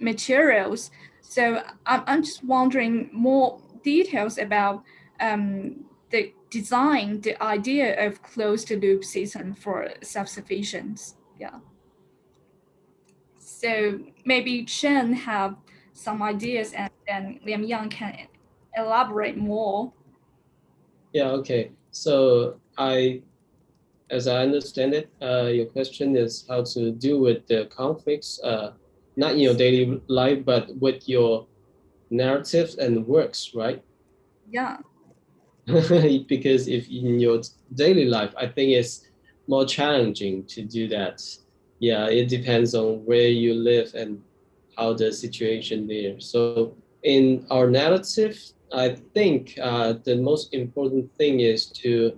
materials. So I'm just wondering more details about the design, the idea of closed loop system for self-sufficiency. Yeah. So maybe Chen have some ideas, and then Liam Yang can elaborate more. Yeah, okay. So as I understand it, your question is how to deal with the conflicts, not in your daily life, but with your narratives and works, right? Yeah. Because if in your daily life, I think it's more challenging to do that. Yeah, it depends on where you live and how the situation there. So in our narrative, I think the most important thing is to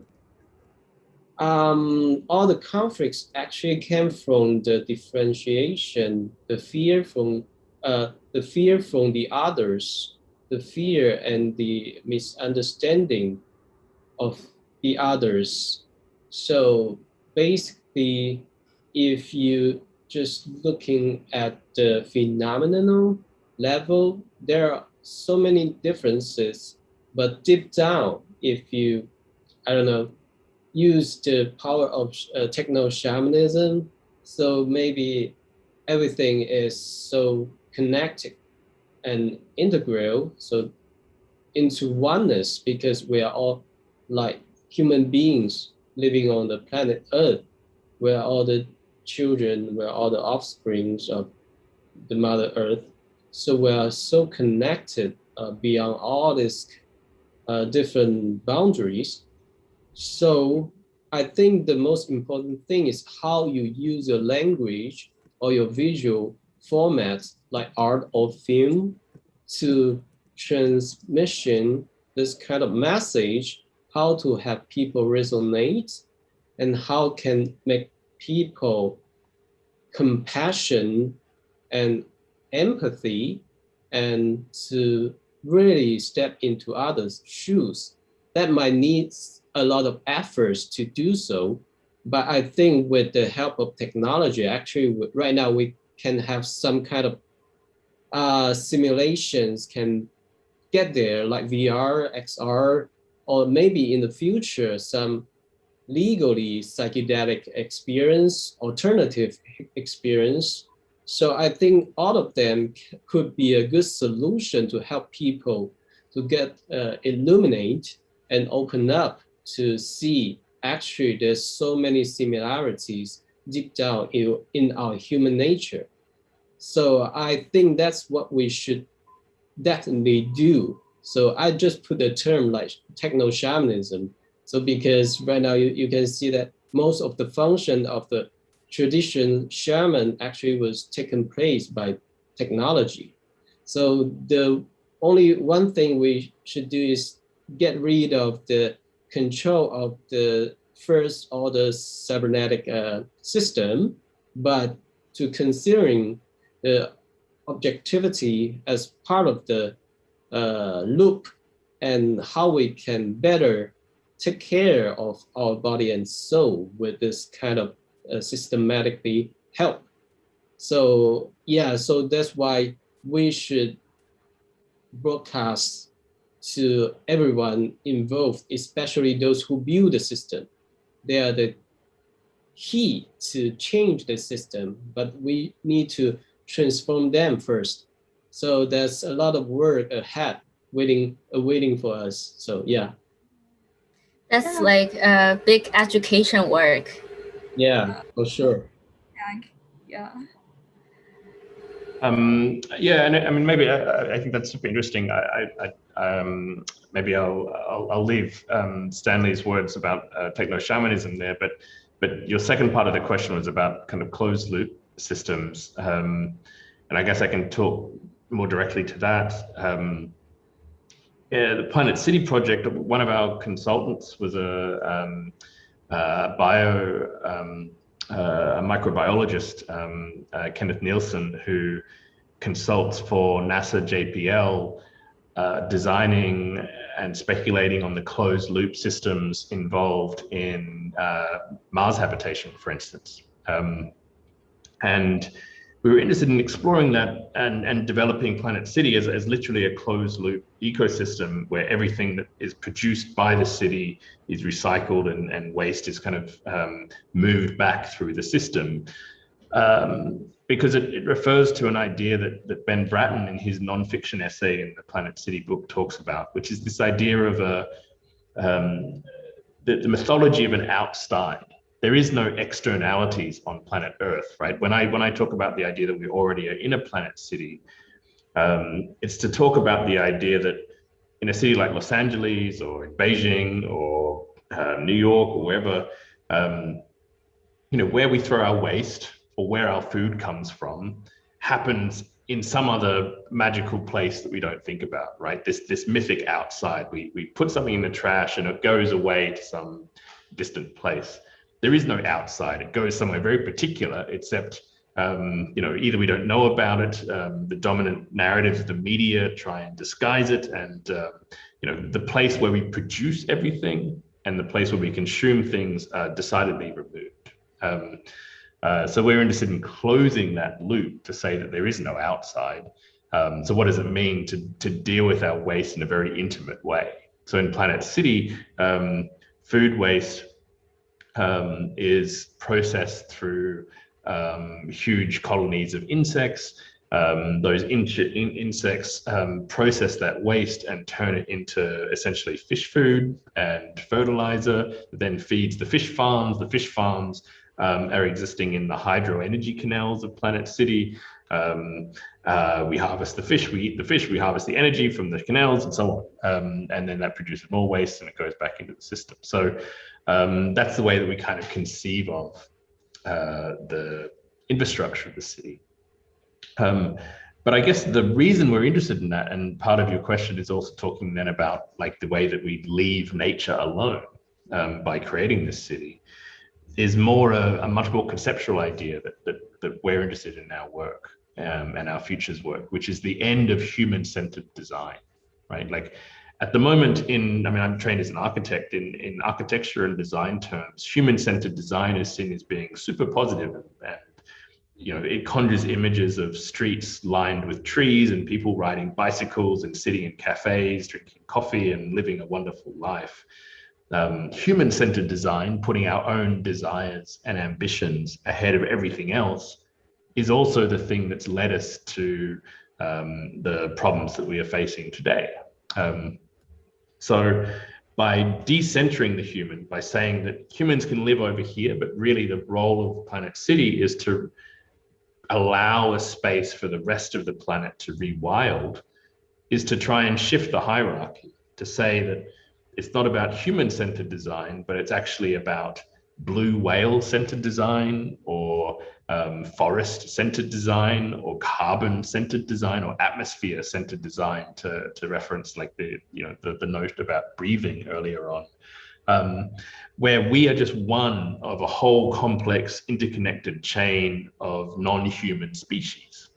all the conflicts actually came from the differentiation, the fear from the others, the fear and the misunderstanding of the others. So basically, if you just looking at the phenomenal level, there are so many differences, but deep down, if you, I don't know, use the power of techno-shamanism, so maybe everything is so connected and integral, so into oneness, because we are all like human beings living on the planet Earth. We're all the children, we're all the offsprings of the Mother Earth. So we are so connected beyond all these different boundaries. So I think the most important thing is how you use your language or your visual formats like art or film to transmission this kind of message, how to have people resonate, and how can make people compassion and empathy, and to really step into others' shoes. That might need a lot of efforts to do so, but I think with the help of technology, actually right now we can have some kind of simulations can get there, like VR, XR, or maybe in the future some legally psychedelic experience, alternative experience. So I think all of them could be a good solution to help people to get illuminate and open up to see actually there's so many similarities deep down in our human nature. So I think that's what we should definitely do. So I just put the term like techno shamanism. So because right now you can see that most of the function of the tradition shaman actually was taken place by technology. So the only one thing we should do is get rid of the control of the first order cybernetic system, but to considering the objectivity as part of the loop, and how we can better take care of our body and soul with this kind of systematically help. So yeah, so that's why we should broadcast to everyone involved, especially those who build the system. They are the key to change the system, but we need to transform them first. So there's a lot of work ahead waiting for us. So yeah. That's like big education work. Yeah, for sure. Yeah. Yeah, and I mean, maybe I think that's super interesting. Maybe I'll leave Stanley's words about techno shamanism there, but your second part of the question was about kind of closed loop systems, and I guess I can talk more directly to that. Yeah, the Planet City project, one of our consultants was a microbiologist, Kenneth Nielsen, who consults for NASA JPL, designing and speculating on the closed loop systems involved in Mars habitation, for instance. And we were interested in exploring that and developing Planet City as literally a closed loop ecosystem where everything that is produced by the city is recycled and waste is kind of moved back through the system. Because it refers to an idea that Ben Bratton in his nonfiction essay in the Planet City book talks about, which is this idea of the mythology of an outside. There is no externalities on planet Earth, right? When I talk about the idea that we already are in a planet city, it's to talk about the idea that in a city like Los Angeles or in Beijing or New York or wherever, where we throw our waste or where our food comes from happens in some other magical place that we don't think about, right? This mythic outside. We put something in the trash and it goes away to some distant place. There is no outside. It goes somewhere very particular, except, either we don't know about it, the dominant narratives of the media try and disguise it, and, the place where we produce everything and the place where we consume things are decidedly removed. So we're interested in closing that loop to say that there is no outside. So what does it mean to deal with our waste in a very intimate way? So in Planet City, food waste is processed through huge colonies of insects. Those insects process that waste and turn it into essentially fish food and fertilizer that then feeds the fish farms. The fish farms are existing in the hydro energy canals of Planet City. We harvest the fish, we eat the fish, we harvest the energy from the canals and so on. And then that produces more waste and it goes back into the system. So that's the way that we kind of conceive of the infrastructure of the city. But I guess the reason we're interested in that, and part of your question is also talking then about like the way that we leave nature alone by creating this city, is more a much more conceptual idea that we're interested in our work and our futures work, which is the end of human-centered design, right? Like at the moment I'm trained as an architect. In architecture and design terms, human-centered design is seen as being super positive and it conjures images of streets lined with trees and people riding bicycles and sitting in cafes, drinking coffee and living a wonderful life. Human-centered design, putting our own desires and ambitions ahead of everything else, is also the thing that's led us to the problems that we are facing today. So by decentering the human, by saying that humans can live over here, but really the role of Planet City is to allow a space for the rest of the planet to rewild, is to try and shift the hierarchy, to say that it's not about human-centered design, but it's actually about blue whale-centered design, or forest-centered design, or carbon-centered design, or atmosphere-centered design, to reference like the note about breathing earlier on. Where we are just one of a whole complex interconnected chain of non-human species.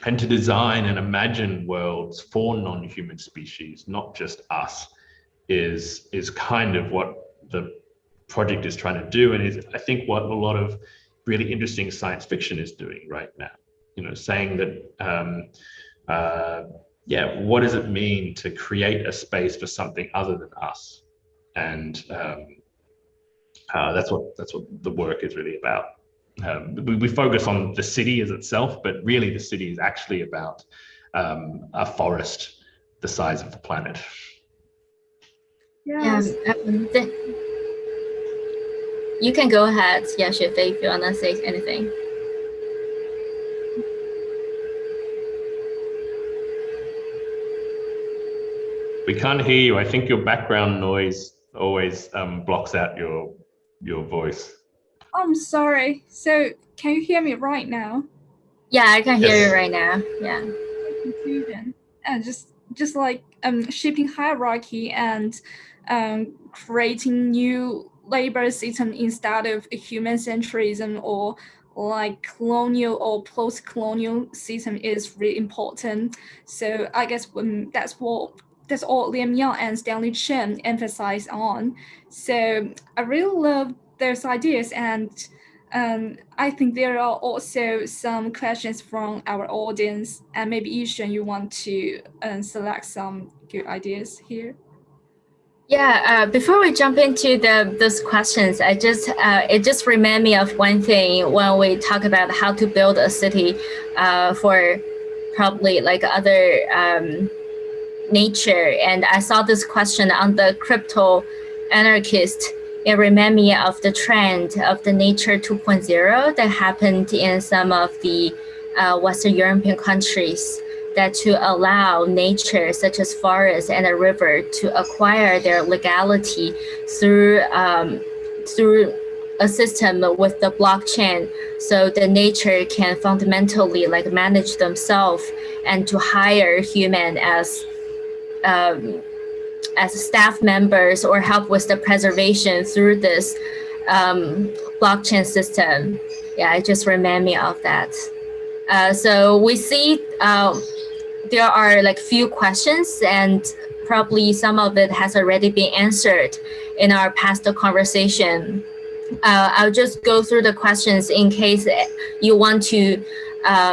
And to design and imagine worlds for non-human species, not just us, is kind of what the project is trying to do, and is I think what a lot of really interesting science fiction is doing right now. Saying that what does it mean to create a space for something other than us? And that's what the work is really about. We focus on the city as itself, but really the city is actually about a forest the size of the planet. Yes. You can go ahead, Xuefei, if you want to say anything. We can't hear you. I think your background noise always blocks out your voice. I'm sorry. So can you hear me right now? Yeah, I can hear you right now. Yeah. Confusion and just like shaping hierarchy and creating new labor system instead of a human centrism or like colonial or post-colonial system is really important. So I guess that's all Liam Young and Stanley Chen emphasize on. So I really love those ideas, and I think there are also some questions from our audience, and maybe Yishen, you want to select some good ideas here. Yeah, before we jump into those questions, it just reminded me of one thing when we talk about how to build a city for probably like other nature. And I saw this question on the crypto anarchist. It reminded me of the trend of the nature 2.0 that happened in some of the Western European countries, that to allow nature such as forests and a river to acquire their legality through a system with the blockchain, so the nature can fundamentally like manage themselves, and to hire human as staff members or help with the preservation through this blockchain system. Yeah, it just reminded me of that. So we see there are like few questions, and probably some of it has already been answered in our past conversation. I'll just go through the questions in case you want to,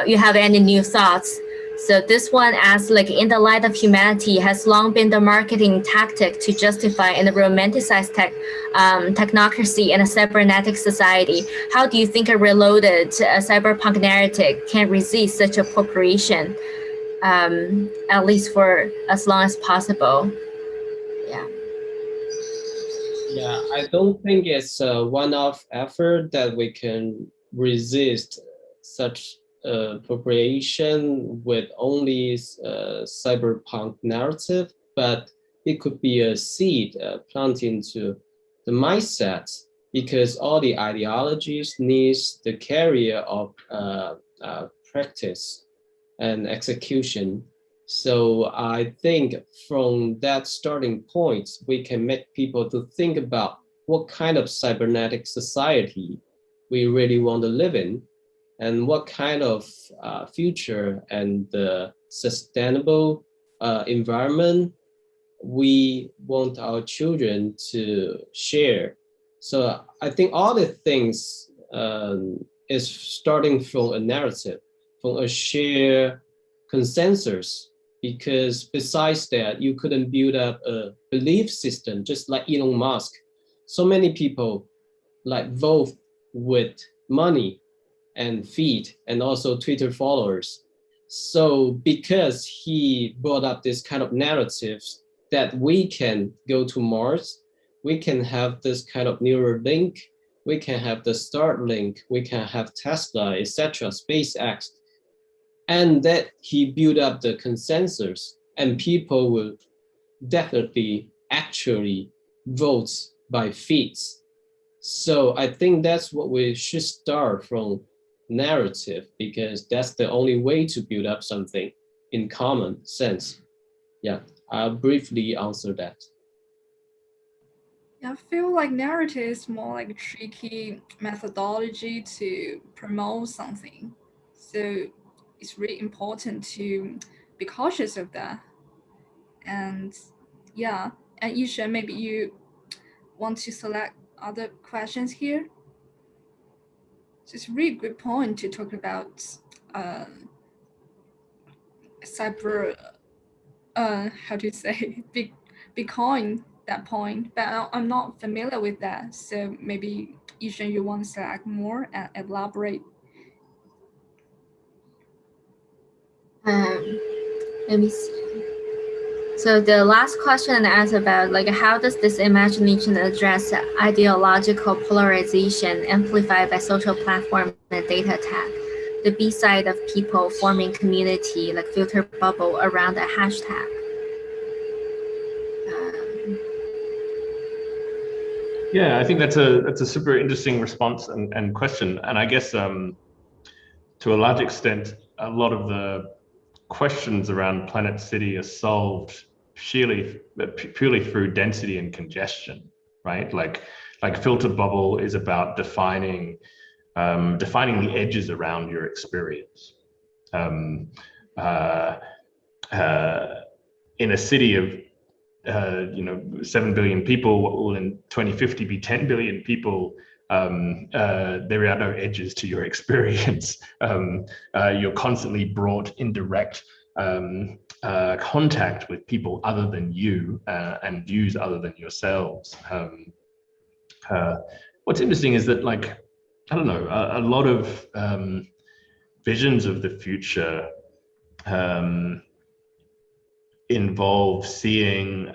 you have any new thoughts. So this one asks, like, in the light of humanity has long been the marketing tactic to justify and romanticize technocracy in a cybernetic society. How do you think a reloaded cyberpunk narrative can resist such appropriation, at least for as long as possible? Yeah. Yeah, I don't think it's a one-off effort that we can resist such appropriation with only cyberpunk narrative, but it could be a seed planted into the mindset, because all the ideologies needs the carrier of practice and execution. So I think from that starting point, we can make people to think about what kind of cybernetic society we really want to live in, and what kind of future and sustainable environment we want our children to share. So I think all the things is starting from a narrative, from a shared consensus, because besides that, you couldn't build up a belief system just like Elon Musk. So many people like vote with money and feed and also Twitter followers. So because he brought up this kind of narratives that we can go to Mars, we can have this kind of neural link, we can have the Starlink, we can have Tesla, etc., SpaceX, and that he built up the consensus, and people will definitely actually vote by feeds. So I think that's what we should start from, narrative, because that's the only way to build up something in common sense. Yeah, I'll briefly answer that. I feel like narrative is more like a tricky methodology to promote something. So it's really important to be cautious of that. And yeah, and Yishen, maybe you want to select other questions here? So it's a really good point to talk about cyber, how to say, Bitcoin, that point, but I'm not familiar with that. So maybe Yishen, you want to select more and elaborate? Let me see. So the last question asked about like how does this imagination address ideological polarization amplified by social platform and data tag? The B side of people forming community like filter bubble around a hashtag. Yeah, I think that's a super interesting response and question. And I guess to a large extent, a lot of the questions around Planet City are solved purely through density and congestion, right? Like filter bubble is about defining the edges around your experience. In a city of 7 billion people, what will in 2050 be 10 billion people, there are no edges to your experience. You're constantly brought in direct contact with people other than you and views other than yourselves. What's interesting is that, like, I don't know, a lot of visions of the future involve seeing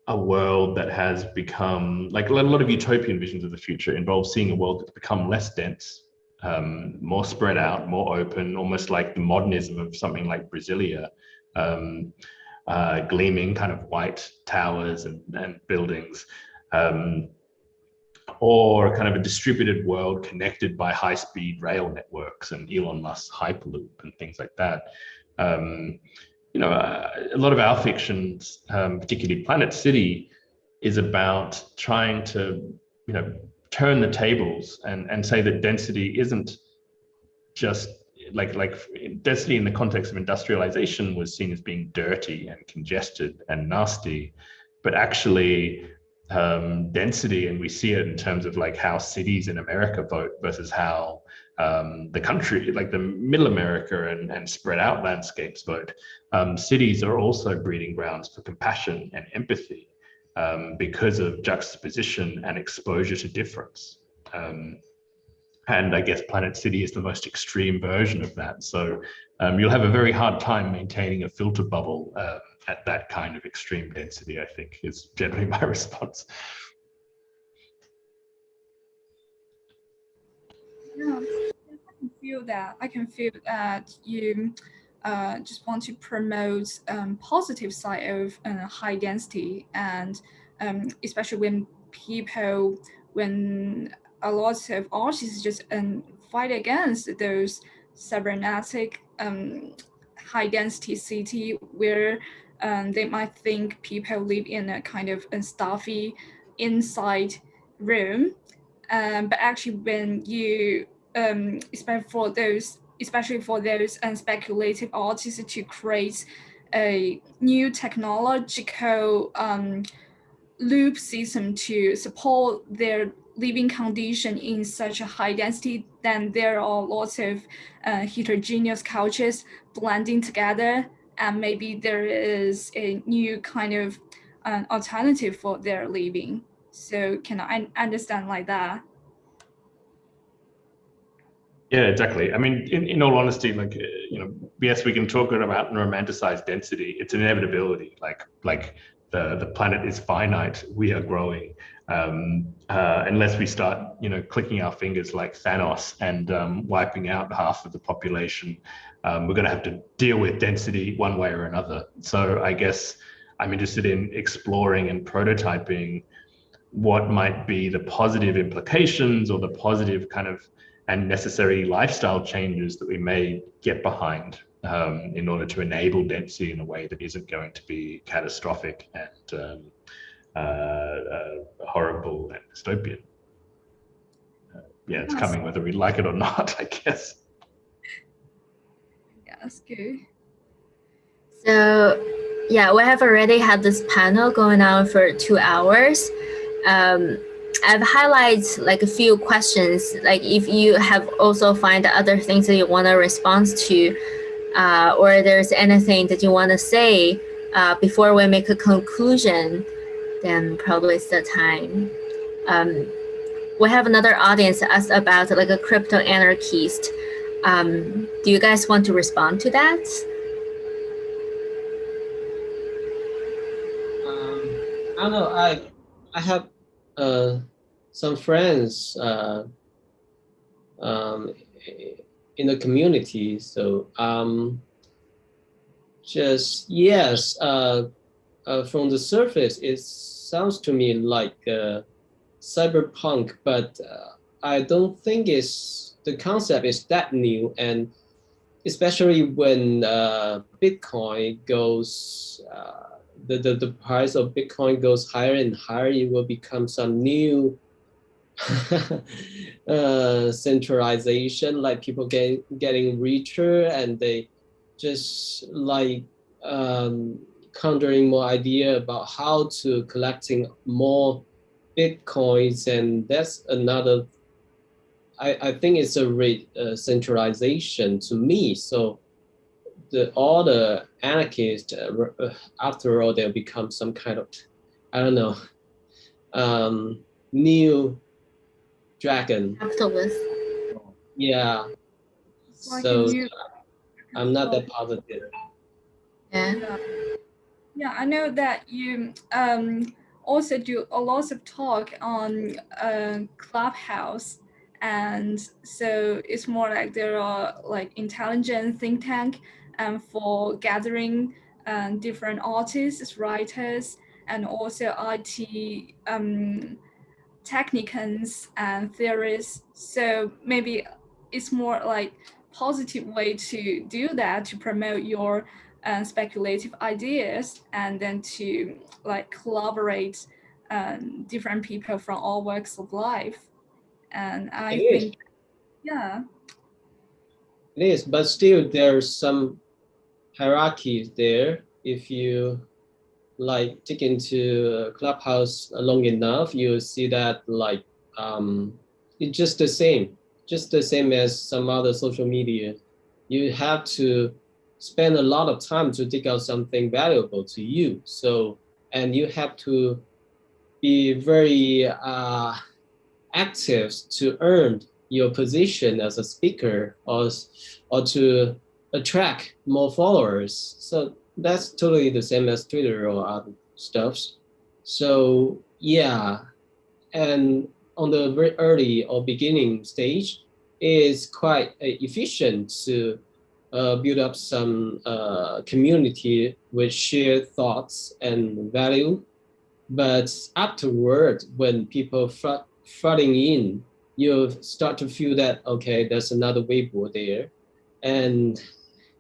a world that has become, like a lot of utopian visions of the future involve seeing a world that's become less dense, more spread out, more open, almost like the modernism of something like Brasilia, gleaming kind of white towers and buildings, or kind of a distributed world connected by high-speed rail networks and Elon Musk's Hyperloop and things like that. A lot of our fictions, particularly Planet City, is about trying to, turn the tables and say that density isn't just like density in the context of industrialization was seen as being dirty and congested and nasty, but actually density, and we see it in terms of like how cities in America vote versus how the country, like the middle America and spread out landscapes vote. Cities are also breeding grounds for compassion and empathy because of juxtaposition and exposure to difference. And I guess Planet City is the most extreme version of that. So you'll have a very hard time maintaining a filter bubble at that kind of extreme density, I think, is generally my response. Yeah, I can can feel that you just want to promote positive side of high density, and especially when a lot of artists just fight against those cybernetic high density city where they might think people live in a kind of a stuffy inside room, but actually when you especially for those speculative artists to create a new technological loop system to support their living condition in such a high density, then there are lots of heterogeneous cultures blending together, and maybe there is a new kind of alternative for their living. So can I understand like that? Yeah, exactly. I mean, in all honesty, like, yes, we can talk about romanticized density. It's an inevitability. Like the planet is finite. We are growing. Unless we start, clicking our fingers like Thanos and wiping out half of the population, we're going to have to deal with density one way or another. So I guess I'm interested in exploring and prototyping what might be the positive implications or the positive kind of and necessary lifestyle changes that we may get behind in order to enable density in a way that isn't going to be catastrophic and horrible and dystopian. Yeah, it's coming whether we like it or not, I guess. Yeah, that's good. So, yeah, we have already had this panel going on for 2 hours. I've highlighted like a few questions, like if you have also find other things that you want to respond to, or there's anything that you want to say before we make a conclusion, then probably it's the time. We have another audience asked about like a crypto anarchist. Do you guys want to respond to that? I don't know. I have some friends in the community. So just yes, from the surface, it sounds to me like cyberpunk, but I don't think the concept is that new, and especially when Bitcoin goes. The price of Bitcoin goes higher and higher, it will become some new centralization, like people getting richer and they just like countering more idea about how to collecting more Bitcoins, and that's another, I think it's a centralization to me. So all the anarchists, after all, they'll become some kind of, I don't know, new dragon. Capitalist. Yeah. Like so I'm not that positive. Yeah. Yeah, I know that you also do a lot of talk on Clubhouse, and so it's more like there are like intelligent think tank for gathering different artists, writers, and also IT technicians and theorists. So maybe it's more like positive way to do that, to promote your speculative ideas, and then to like collaborate different people from all walks of life. And I think, yeah. It is, but still there's some hierarchies there. If you like dig into Clubhouse long enough, you see that like it's just the same as some other social media. You have to spend a lot of time to dig out something valuable to you. So, and you have to be very active to earn your position as a speaker, or to attract more followers. So that's totally the same as Twitter or other stuffs. So yeah, and on the very early or beginning stage, is quite efficient to build up some community with shared thoughts and value. But afterward, when people flooding in, you start to feel that, okay, there's another Weibo there. And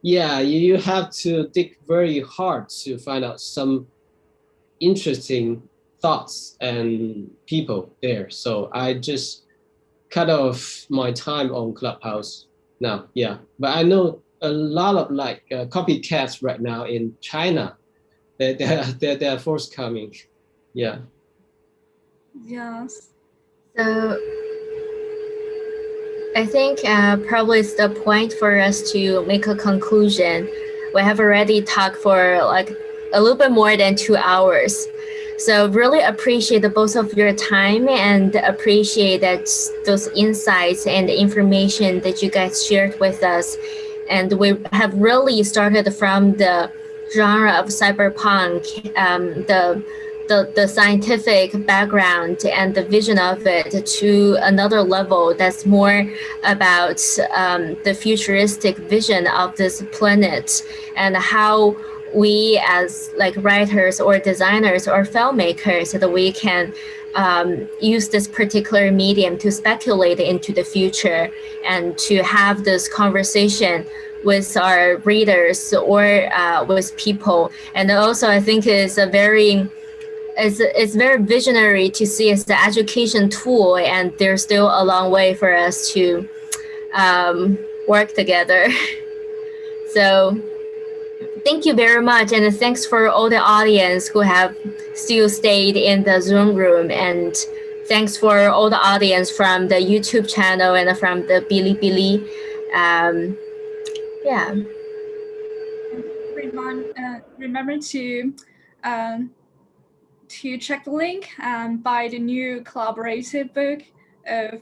yeah, you have to dig very hard to find out some interesting thoughts and people there. So I just cut off my time on Clubhouse now. Yeah, but I know a lot of like copycats right now in China. They're forthcoming. Yeah. Yes. So I think probably it's the point for us to make a conclusion. We have already talked for like a little bit more than 2 hours. So really appreciate the both of your time and appreciate that those insights and the information that you guys shared with us. And we have really started from the genre of cyberpunk, the scientific background and the vision of it to another level that's more about the futuristic vision of this planet and how we as like writers or designers or filmmakers that we can use this particular medium to speculate into the future and to have this conversation with our readers or with people. And also I think it's very visionary to see as the education tool, and there's still a long way for us to work together. So thank you very much, and thanks for all the audience who have still stayed in the Zoom room, and thanks for all the audience from the YouTube channel and from the Bilibili. Yeah. Remember to check the link and buy the new collaborative book of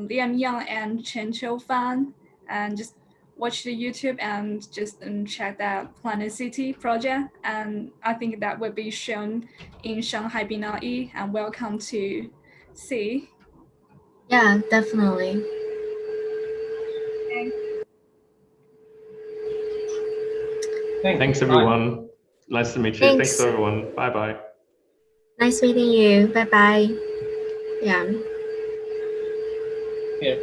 Liam Yang and Chen Qiufan, and just watch the YouTube and just check that Planet City project. And I think that will be shown in Shanghai Binai, and welcome to see. Yeah, definitely. Thanks everyone. Nice to meet you. Thanks everyone. Bye-bye. Nice meeting you. Bye-bye. Yeah. Yeah.